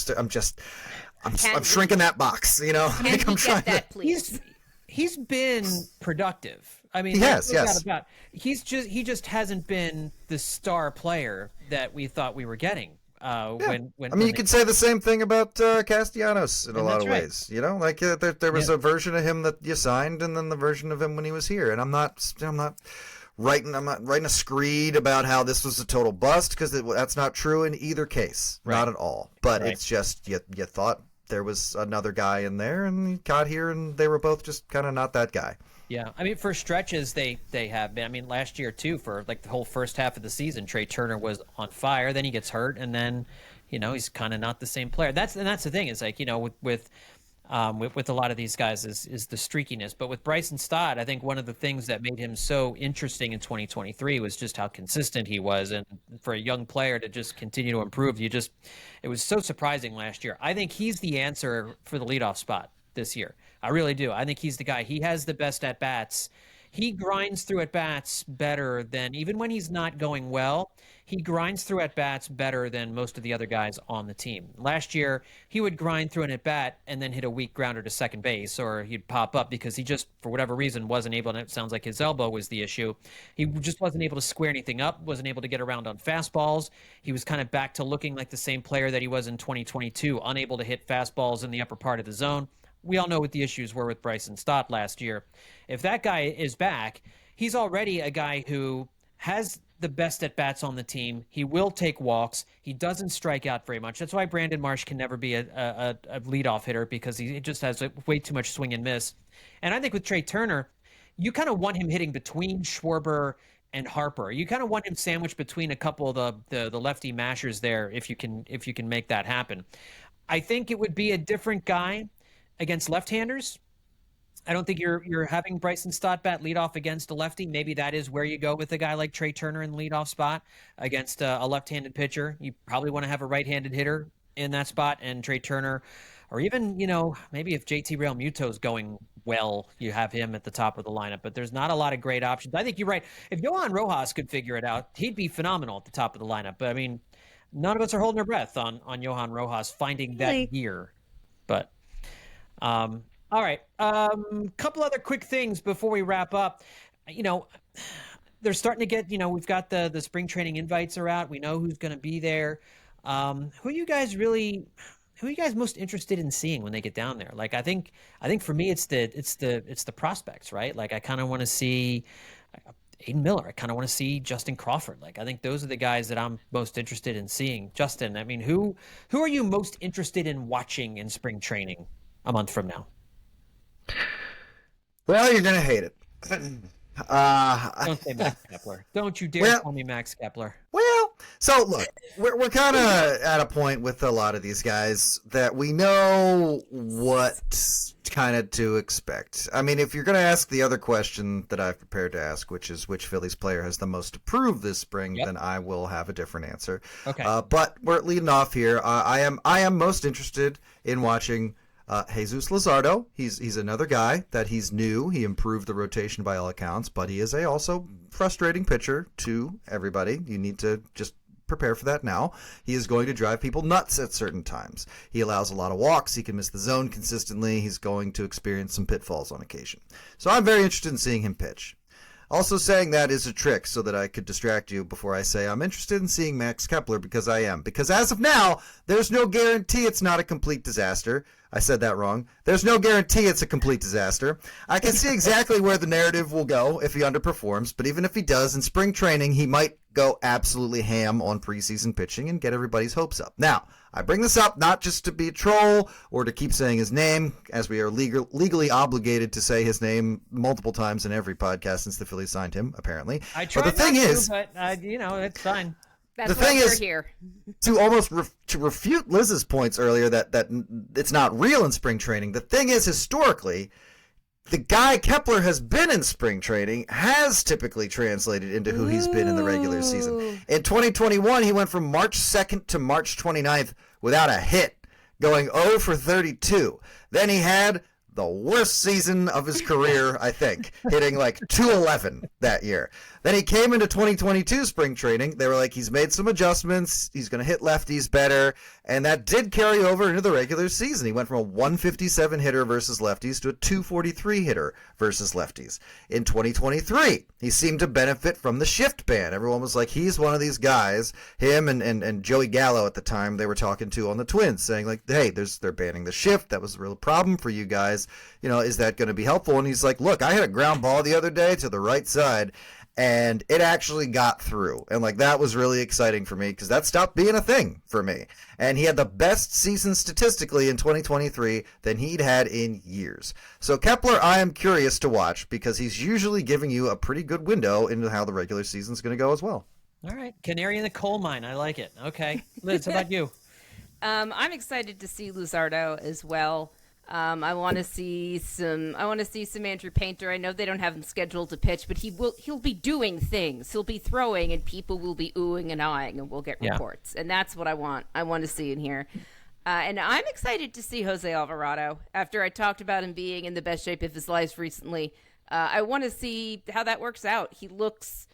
shrinking that box, I'm trying that, please. He's been productive. I mean, he has, yes. He just hasn't been the star player that we thought we were getting. You could say the same thing about Castellanos in a lot of ways. There was a version of him that you signed, and then the version of him when he was here. And I'm not writing a screed about how this was a total bust, because that's not true in either case, not at all. But It's just you thought there was another guy in there, and he got here, and they were both just kind of not that guy. Yeah, I mean, for stretches they have been. I mean, last year too, for the whole first half of the season, Trey Turner was on fire. Then he gets hurt, and then he's kind of not the same player. That's the thing. Is with a lot of these guys is the streakiness. But with Bryson Stott, I think one of the things that made him so interesting in 2023 was just how consistent he was. And for a young player to just continue to improve, it was so surprising last year. I think he's the answer for the leadoff spot this year. I really do. I think he's the guy. He has the best at-bats. he grinds through at bats better than, even when he's not going well, he grinds through at bats better than most of the other guys on the team. Last year, he would grind through an at bat and then hit a weak grounder to second base, or he'd pop up because he just, for whatever reason, wasn't able, and it sounds like his elbow was the issue. He just wasn't able to square anything up, wasn't able to get around on fastballs. He was kind of back to looking like the same player that he was in 2022, unable to hit fastballs in the upper part of the zone. We all know what the issues were with Bryson Stott last year. If that guy is back, he's already a guy who has the best at bats on the team. He will take walks. He doesn't strike out very much. That's why Brandon Marsh can never be a leadoff hitter, because he just has way too much swing and miss. And I think with Trey Turner, you kind of want him hitting between Schwarber and Harper. You kind of want him sandwiched between a couple of the lefty mashers there, if you can make that happen. I think it would be a different guy against left-handers. I don't think you're having Bryson Stott bat lead off against a lefty. Maybe that is where you go with a guy like Trey Turner in the leadoff spot against a left-handed pitcher. You probably want to have a right-handed hitter in that spot, and Trey Turner, or even, maybe if JT Realmuto is going well, you have him at the top of the lineup. But there's not a lot of great options. I think you're right. If Johan Rojas could figure it out, he'd be phenomenal at the top of the lineup. But, I mean, none of us are holding our breath on Johan Rojas finding that gear. But all right. Couple other quick things before we wrap up. They're starting to get, we've got the spring training invites are out. We know who's going to be there. Who are you guys most interested in seeing when they get down there? Like, I think for me, it's the prospects, right? Like, I kind of want to see Aiden Miller. I kind of want to see Justin Crawford. Like, I think those are the guys that I'm most interested in seeing. Justin, I mean, who are you most interested in watching in spring training a month from now? Well, you're going to hate it. Don't say Max Kepler. Don't you dare call me Max Kepler. Well, so look, we're kind of at a point with a lot of these guys that we know what kind of to expect. I mean, if you're going to ask the other question that I've prepared to ask, which is which Phillies player has the most to prove this spring, then I will have a different answer. Okay. But we're leading off here. I am most interested in watching Jesus Luzardo. He's another guy that he's new. He improved the rotation by all accounts, but he is a also frustrating pitcher to everybody. You need to just prepare for that now. He is going to drive people nuts at certain times. He allows a lot of walks. He can miss the zone consistently. He's going to experience some pitfalls on occasion. So I'm very interested in seeing him pitch. Also saying that is a trick so that I could distract you before I say I'm interested in seeing Max Kepler, because I am. Because as of now, there's no guarantee it's not a complete disaster. I said that wrong. There's no guarantee it's a complete disaster. I can see exactly where the narrative will go if he underperforms, but even if he does, in spring training, he might go absolutely ham on preseason pitching and get everybody's hopes up. Now, I bring this up not just to be a troll or to keep saying his name, as we are legally obligated to say his name multiple times in every podcast since the Phillies signed him, apparently. I tried but the thing is, but it's fine. That's the thing why we're is, here. to almost to refute Liz's points earlier that it's not real in spring training, the thing is, historically, the guy Kepler has been in spring training has typically translated into who he's been in the regular season. In 2021, he went from March 2nd to March 29th without a hit, going 0 for 32. Then he had the worst season of his career, I think, hitting like 211 that year. Then he came into 2022 spring training. They were like, he's made some adjustments. He's going to hit lefties better. And that did carry over into the regular season. He went from a 157 hitter versus lefties to a 243 hitter versus lefties. In 2023, he seemed to benefit from the shift ban. Everyone was like, he's one of these guys. Him and Joey Gallo at the time they were talking to on the Twins, saying like, hey, they're banning the shift. That was a real problem for you guys. Is that going to be helpful? And he's like, look, I hit a ground ball the other day to the right side, and it actually got through. And like, that was really exciting for me because that stopped being a thing for me. And he had the best season statistically in 2023 than he'd had in years. So Kepler, I am curious to watch because he's usually giving you a pretty good window into how the regular season's going to go as well. All right. Canary in the coal mine. I like it. Okay. Liz, how about you? I'm excited to see Luzardo as well. I want to see some Andrew Painter. I know they don't have him scheduled to pitch, but he'll be doing things. He'll be throwing, and people will be oohing and eyeing, and we'll get reports. And that's what I want. I want to see in here. And I'm excited to see Jose Alvarado. After I talked about him being in the best shape of his life recently, I want to see how that works out. He looks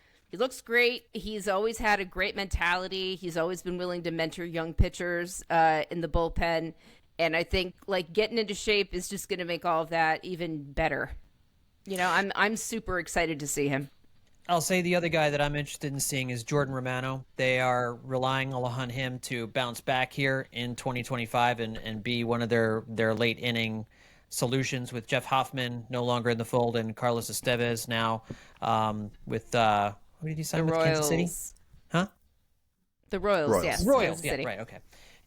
great. He's always had a great mentality. He's always been willing to mentor young pitchers in the bullpen. And I think like getting into shape is just going to make all of that even better. I'm super excited to see him. I'll say the other guy that I'm interested in seeing is Jordan Romano. They are relying on him to bounce back here in 2025 and be one of their late inning solutions with Jeff Hoffman no longer in the fold and Carlos Estevez now with who did he sign with? Kansas City? Huh? The Royals, yes. Royals, yeah, right, okay.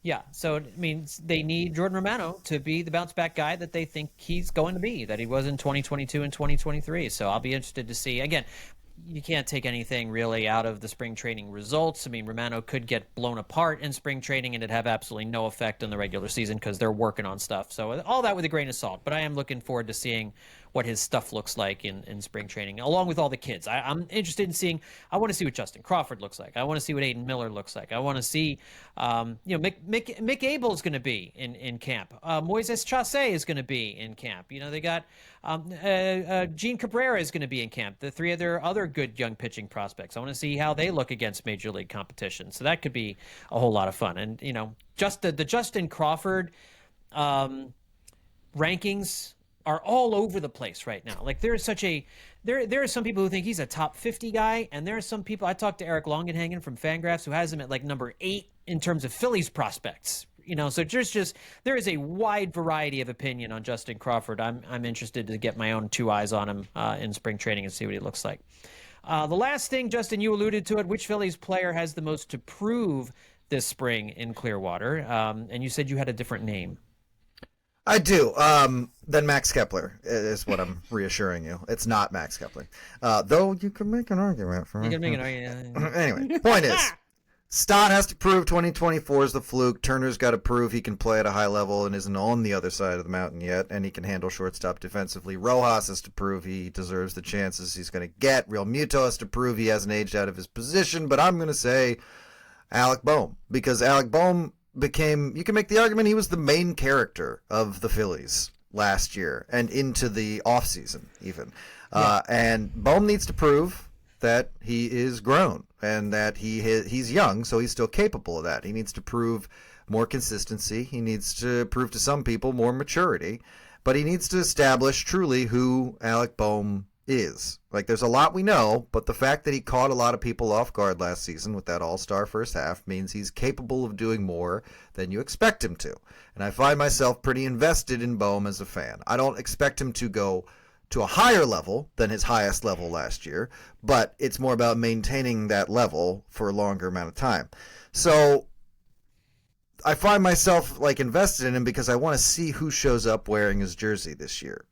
Yeah, so it means they need Jordan Romano to be the bounce back guy that they think he's going to be, that he was in 2022 and 2023. So I'll be interested to see. Again, you can't take anything really out of the spring training results. I mean, Romano could get blown apart in spring training and it'd have absolutely no effect on the regular season because they're working on stuff. So all that with a grain of salt. But I am looking forward to seeing what his stuff looks like in spring training, along with all the kids. I'm interested in seeing. I want to see what Justin Crawford looks like. I want to see what Aiden Miller looks like. I want to see, Mick Abel is going to be in camp. Moises Chassé is going to be in camp. They got Gene Cabrera is going to be in camp. The three of their other good young pitching prospects. I want to see how they look against major league competition. So that could be a whole lot of fun. And just the Justin Crawford rankings are all over the place right now. Like there are some people who think he's a top 50 guy, and there are some people. I talked to Eric Longenhagen from Fangraphs who has him at like number 8 in terms of Phillies prospects. So there is a wide variety of opinion on Justin Crawford. I'm interested to get my own 2 eyes on him in spring training and see what he looks like. The last thing, Justin, you alluded to it. Which Phillies player has the most to prove this spring in Clearwater? And you said you had a different name. I do. Then Max Kepler is what I'm reassuring you. It's not Max Kepler. Though you can make an argument for it. You can make an argument. Anyway, point is, Stott has to prove 2024 is the fluke. Turner's got to prove he can play at a high level and isn't on the other side of the mountain yet, and he can handle shortstop defensively. Rojas has to prove he deserves the chances he's going to get. Real Muto has to prove he hasn't aged out of his position, but I'm going to say Alec Bohm, because Alec Bohm you can make the argument he was the main character of the Phillies last year and into the offseason even. Yeah. And Bohm needs to prove that he is grown and that he's young, so he's still capable of that. He needs to prove more consistency. He needs to prove to some people more maturity, but he needs to establish truly who Alec Bohm is. Like, there's a lot we know, but the fact that he caught a lot of people off guard last season with that all-star first half means he's capable of doing more than you expect him to. And I find myself pretty invested in Bohm as a fan. I don't expect him to go to a higher level than his highest level last year, but it's more about maintaining that level for a longer amount of time. So I find myself like invested in him because I want to see who shows up wearing his jersey this year.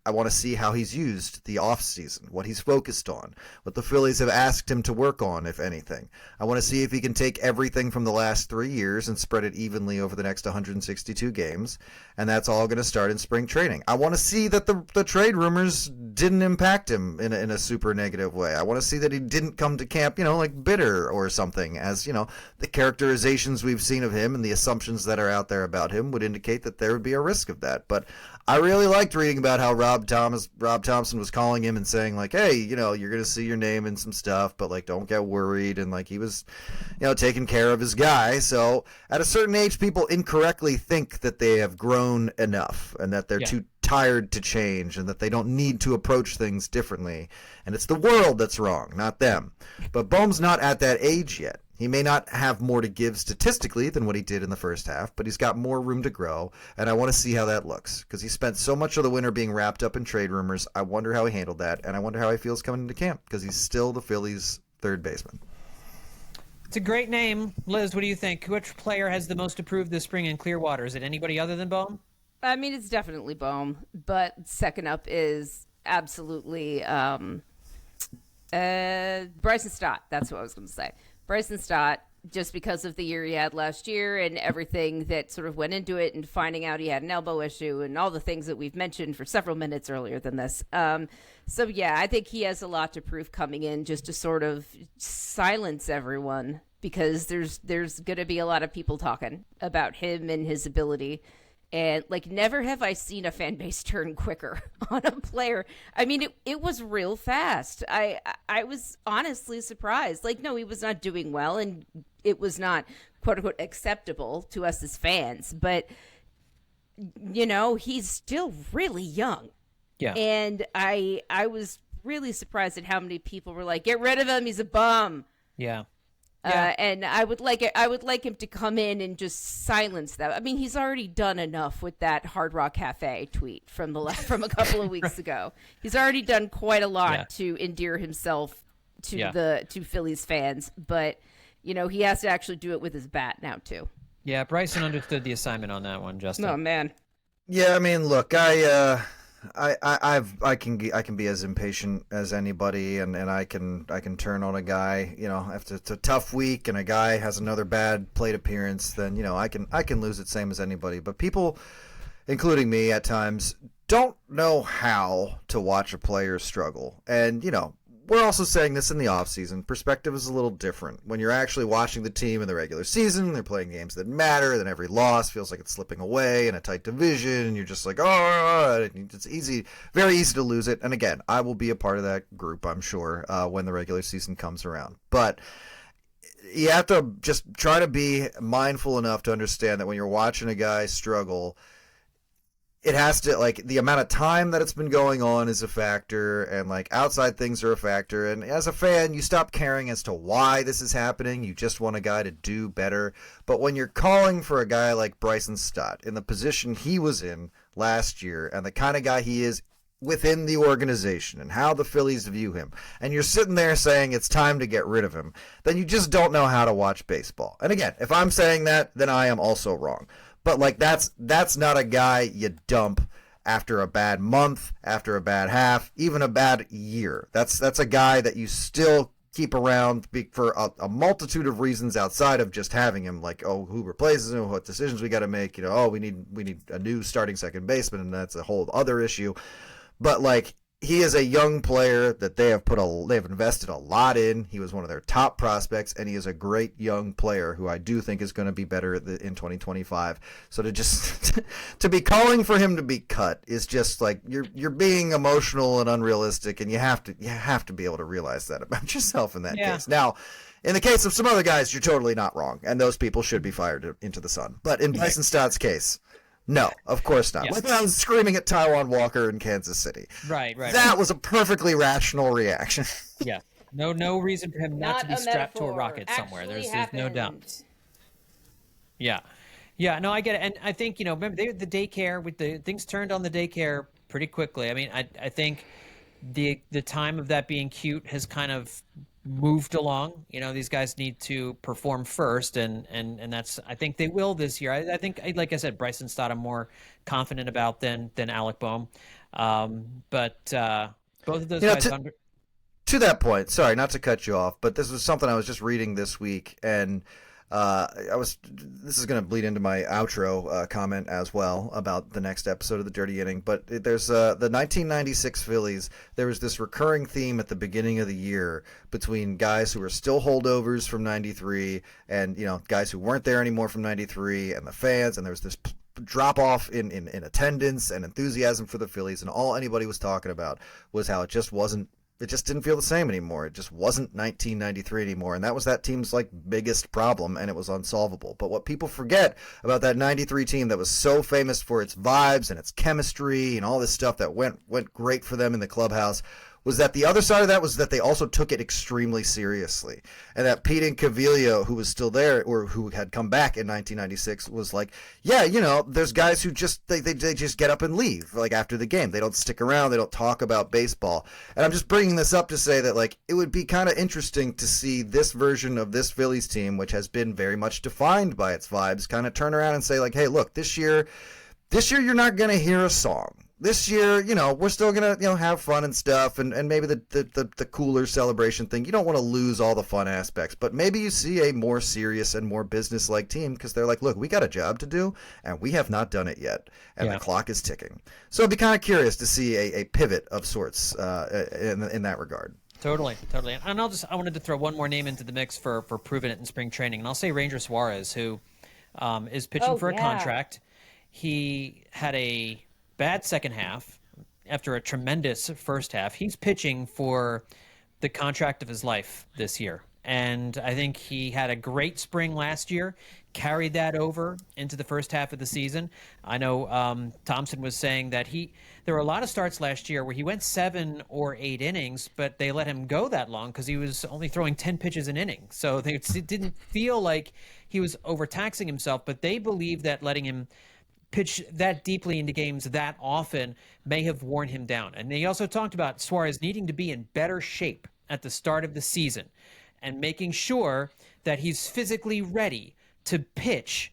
I want to see how he's used the offseason, what he's focused on, what the Phillies have asked him to work on, if anything. I want to see if he can take everything from the last 3 years and spread it evenly over the next 162 games, and that's all going to start in spring training. I want to see that the trade rumors didn't impact him in a super negative way. I want to see that he didn't come to camp, like bitter or something, as, the characterizations we've seen of him and the assumptions that are out there about him would indicate that there would be a risk of that. But I really liked reading about how Rob Thompson was calling him and saying, like, hey, you're going to see your name in some stuff, but, like, don't get worried. And, like, he was, taking care of his guy. So at a certain age, people incorrectly think that they have grown enough and that they're too tired to change and that they don't need to approach things differently. And it's the world that's wrong, not them. But Bohm's not at that age yet. He may not have more to give statistically than what he did in the first half, but he's got more room to grow, and I want to see how that looks, because he spent so much of the winter being wrapped up in trade rumors. I wonder how he handled that, and I wonder how he feels coming into camp, because he's still the Phillies' third baseman. It's a great name. Liz, what do you think? Which player has the most to prove this spring in Clearwater? Is it anybody other than Bohm? I mean, it's definitely Bohm, but second up is absolutely Bryson Stott. That's what I was going to say. Bryson Stott, just because of the year he had last year and everything that sort of went into it and finding out he had an elbow issue and all the things that we've mentioned for several minutes earlier than this. So, yeah, I think he has a lot to prove coming in just to sort of silence everyone, because there's going to be a lot of people talking about him and his ability. And like, never have I seen a fan base turn quicker on a player. I mean, it was real fast. I was honestly surprised. Like, no, he was not doing well, and it was not quote unquote acceptable to us as fans. But he's still really young. Yeah. And I was really surprised at how many people were like, "Get rid of him. He's a bum." Yeah. And I would like him to come in and just silence that. I mean, he's already done enough with that Hard Rock Cafe tweet from a couple of weeks ago. He's already done quite a lot to endear himself to to Phillies fans, but he has to actually do it with his bat now too. Yeah, Bryson understood the assignment on that one, Justin. Oh man. Yeah, I mean, look, I can be as impatient as anybody, and I can turn on a guy, if it's a tough week and a guy has another bad plate appearance, then I can lose it same as anybody. But people, including me at times, don't know how to watch a player struggle. And we're also saying this in the offseason. Perspective is a little different. When you're actually watching the team in the regular season, they're playing games that matter, then every loss feels like it's slipping away in a tight division, and you're just like, oh, it's easy, very easy to lose it. And again, I will be a part of that group, I'm sure, when the regular season comes around. But you have to just try to be mindful enough to understand that when you're watching a guy struggle, it has to, like, the amount of time that it's been going on is a factor, and like outside things are a factor. And as a fan, you stop caring as to why this is happening. You just want a guy to do better. But when you're calling for a guy like Bryson Stott in the position he was in last year, and the kind of guy he is within the organization and how the Phillies view him, and you're sitting there saying it's time to get rid of him, then you just don't know how to watch baseball. And again, if I'm saying that, then I am also wrong. But like, that's not a guy you dump after a bad month, after a bad half, even a bad year. That's a guy that you still keep around for a multitude of reasons outside of just having him. Like, oh, who replaces him? What decisions we got to make? Oh, we need a new starting second baseman, and that's a whole other issue. But like, he is a young player that they've invested a lot in. He was one of their top prospects, and he is a great young player who I do think is going to be better in 2025. So to just to be calling for him to be cut is just like, you're being emotional and unrealistic, and you have to be able to realize that about yourself in that case. Now, in the case of some other guys, you're totally not wrong, and those people should be fired into the sun. But in Bryson Stott's case, no, of course not. Yeah. Without screaming at Taijuan Walker in Kansas City. Right. That was a perfectly rational reaction. Yeah. No reason for him not to be strapped to a rocket somewhere. Actually There's no doubt. Yeah. Yeah, no, I get it. And I think, remember the daycare, with the things turned on the daycare pretty quickly. I mean, I think the time of that being cute has kind of moved along. These guys need to perform first, and that's, I think they will this year. I think, like I said, Bryson Stott I'm more confident about than Alec Bohm. But both of those guys to that point, sorry, not to cut you off, but this was something I was just reading this week, and this is going to bleed into my outro comment as well about the next episode of the Dirty Inning. But there's the 1996 Phillies. There was this recurring theme at the beginning of the year between guys who were still holdovers from '93 and guys who weren't there anymore from '93 and the fans. And there was this drop off in attendance and enthusiasm for the Phillies, and all anybody was talking about was how it just didn't feel the same anymore. It just wasn't 1993 anymore, and that was that team's biggest problem, and it was unsolvable. But what people forget about that 93 team that was so famous for its vibes and its chemistry and all this stuff that went great for them in the clubhouse was that the other side of that was that they also took it extremely seriously. And that Pete Incaviglia, who was still there, or who had come back in 1996, was like, yeah, there's guys who just, they just get up and leave, after the game. They don't stick around. They don't talk about baseball. And I'm just bringing this up to say that, it would be kind of interesting to see this version of this Phillies team, which has been very much defined by its vibes, kind of turn around and say, hey, look, this year you're not going to hear a song. This year, we're still going to, have fun and stuff, and maybe the cooler celebration thing. You don't want to lose all the fun aspects, but maybe you see a more serious and more business-like team because they're like, look, we got a job to do, and we have not done it yet, and the clock is ticking. So I'd be kind of curious to see a pivot of sorts in that regard. Totally. And I wanted to throw one more name into the mix for proving it in spring training, and I'll say Ranger Suarez, who is pitching for a contract. he had a bad second half after a tremendous first half. He's pitching for the contract of his life this year. And I think he had a great spring last year, carried that over into the first half of the season. I know Thompson was saying that there were a lot of starts last year where he went 7 or 8 innings, but they let him go that long because he was only throwing 10 pitches an inning. So it didn't feel like he was overtaxing himself, but they believe that letting him pitch that deeply into games that often may have worn him down. And they also talked about Suarez needing to be in better shape at the start of the season and making sure that he's physically ready to pitch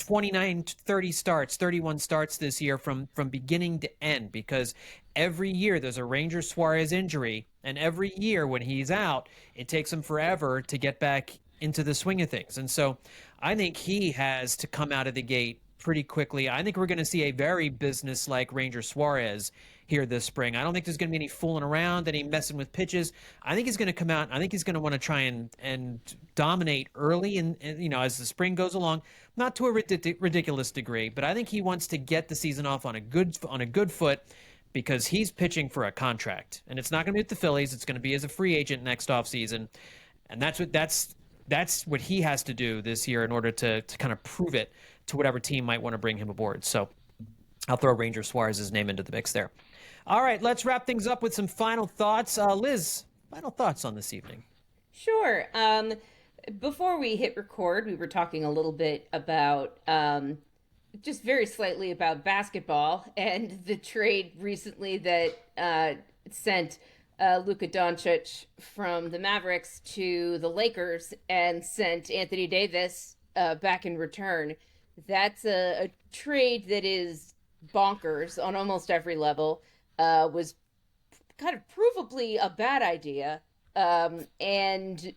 29, 30 starts, 31 starts this year from beginning to end, because every year there's a Ranger Suarez injury, and every year when he's out, it takes him forever to get back into the swing of things. And so I think he has to come out of the gate pretty quickly. I think we're going to see a very business-like Ranger Suarez here this spring. I don't think there's going to be any fooling around, any messing with pitches. I think he's going to come out. I think he's going to want to try and dominate early, and as the spring goes along, not to a ridiculous degree, but I think he wants to get the season off on a good foot, because he's pitching for a contract, and it's not going to be with the Phillies. It's going to be as a free agent next offseason, and that's what he has to do this year in order to kind of prove it to whatever team might want to bring him aboard. So I'll throw Ranger Suarez's name into the mix there. All right, let's wrap things up with some final thoughts. Liz, final thoughts on this evening? Sure. Before we hit record, we were talking a little bit about, just very slightly about basketball and the trade recently that sent Luka Doncic from the Mavericks to the Lakers and sent Anthony Davis back in return. That's a trade that is bonkers on almost every level. Was kind of provably a bad idea, and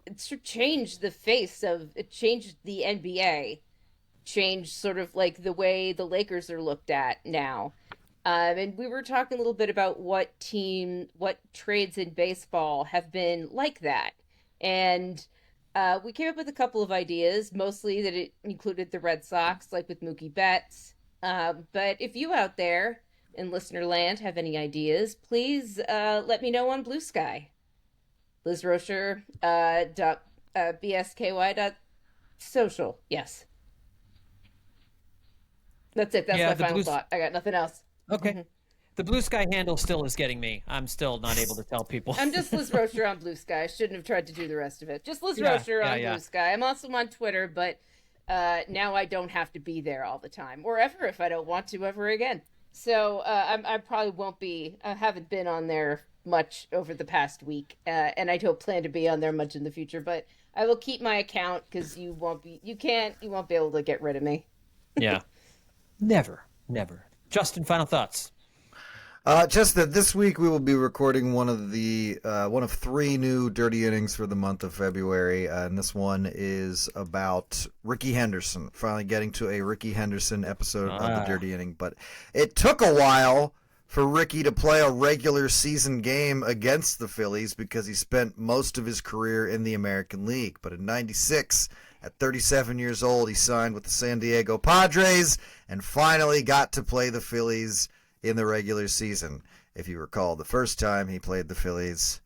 it sort of changed the face of it, changed the NBA, changed sort of like the way the Lakers are looked at now. And we were talking a little bit about what trades in baseball have been like that, and we came up with a couple of ideas, mostly that it included the Red Sox, like with Mookie Betts. But if you out there in listener land have any ideas, please let me know on Blue Sky. Liz Roscher, bsky.social. Yes. That's it. That's my final thought. I got nothing else. Okay. Mm-hmm. The Blue Sky handle still is getting me. I'm still not able to tell people. I'm just Liz Roscher on Blue Sky. I shouldn't have tried to do the rest of it. Just Liz Roscher on Blue Sky. I'm also on Twitter, but now I don't have to be there all the time, or ever if I don't want to ever again. So I probably won't be. I haven't been on there much over the past week, and I don't plan to be on there much in the future. But I will keep my account because you won't be able to get rid of me. Yeah, never. Justin, final thoughts. Just that this week we will be recording one of 3 new Dirty Innings for the month of February, and this one is about Rickey Henderson. Finally getting to a Rickey Henderson episode of the Dirty Inning, but it took a while for Rickey to play a regular season game against the Phillies because he spent most of his career in the American League. But in '96, at 37 years old, he signed with the San Diego Padres and finally got to play the Phillies in the regular season. If you recall, the first time he played the Phillies,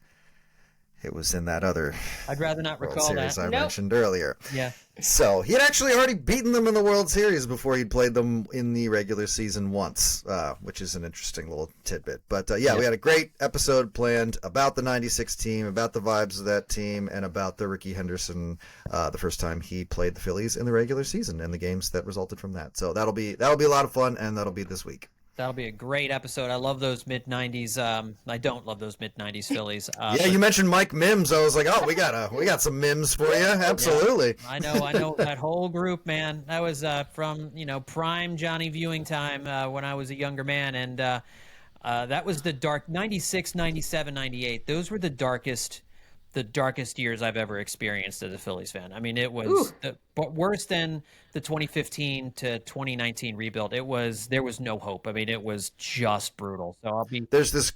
it was in that other I'd rather not World recall Series that. I mentioned earlier. Yeah. So he had actually already beaten them in the World Series before he'd played them in the regular season once, which is an interesting little tidbit. But we had a great episode planned about the '96 team, about the vibes of that team, and about the Rickey Henderson, the first time he played the Phillies in the regular season and the games that resulted from that. So that'll be a lot of fun, and that'll be this week. That'll be a great episode. I love those mid-'90s. I don't love those mid-'90s Phillies. You mentioned Mike Mims. I was like, oh, we got some Mims for you. Absolutely. Yeah, I know that whole group, man. That was from prime Johnny viewing time when I was a younger man, and that was the dark '96, '97, '98. Those were the darkest years I've ever experienced as a Phillies fan. I mean, it was worse than the 2015 to 2019 rebuild. There was no hope. I mean, it was just brutal. So there's this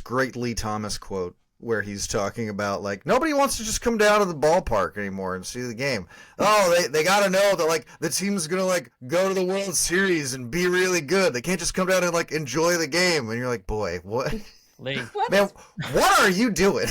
great Lee Thomas quote where he's talking about like nobody wants to just come down to the ballpark anymore and see the game. Oh, they got to know that like the team's gonna like go to the World Series and be really good. They can't just come down and like enjoy the game. And you're like, boy, what? Lee. Man, what are you doing?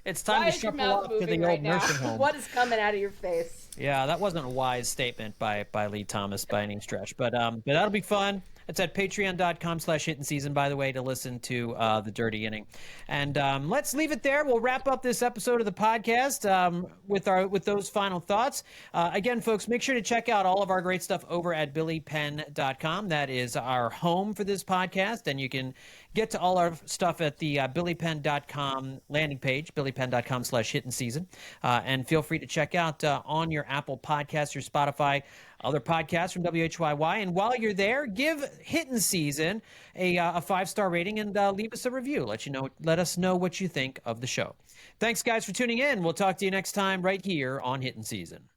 It's time to shuffle off to the old nursing home. What is coming out of your face? Yeah, that wasn't a wise statement by Lee Thomas by any stretch, but that'll be fun. It's at patreon.com/hittingseason, by the way, to listen to the Dirty Inning. And let's leave it there. We'll wrap up this episode of the podcast with those final thoughts. Again, folks, make sure to check out all of our great stuff over at billypenn.com. That is our home for this podcast, and you can get to all our stuff at the billypenn.com landing page, billypenn.com/hittingseason. And feel free to check out on your Apple Podcasts, your Spotify, other podcasts from WHYY. And while you're there, give Hittin' Season a 5-star rating and leave us a review. Let us know what you think of the show. Thanks, guys, for tuning in. We'll talk to you next time right here on Hittin' Season.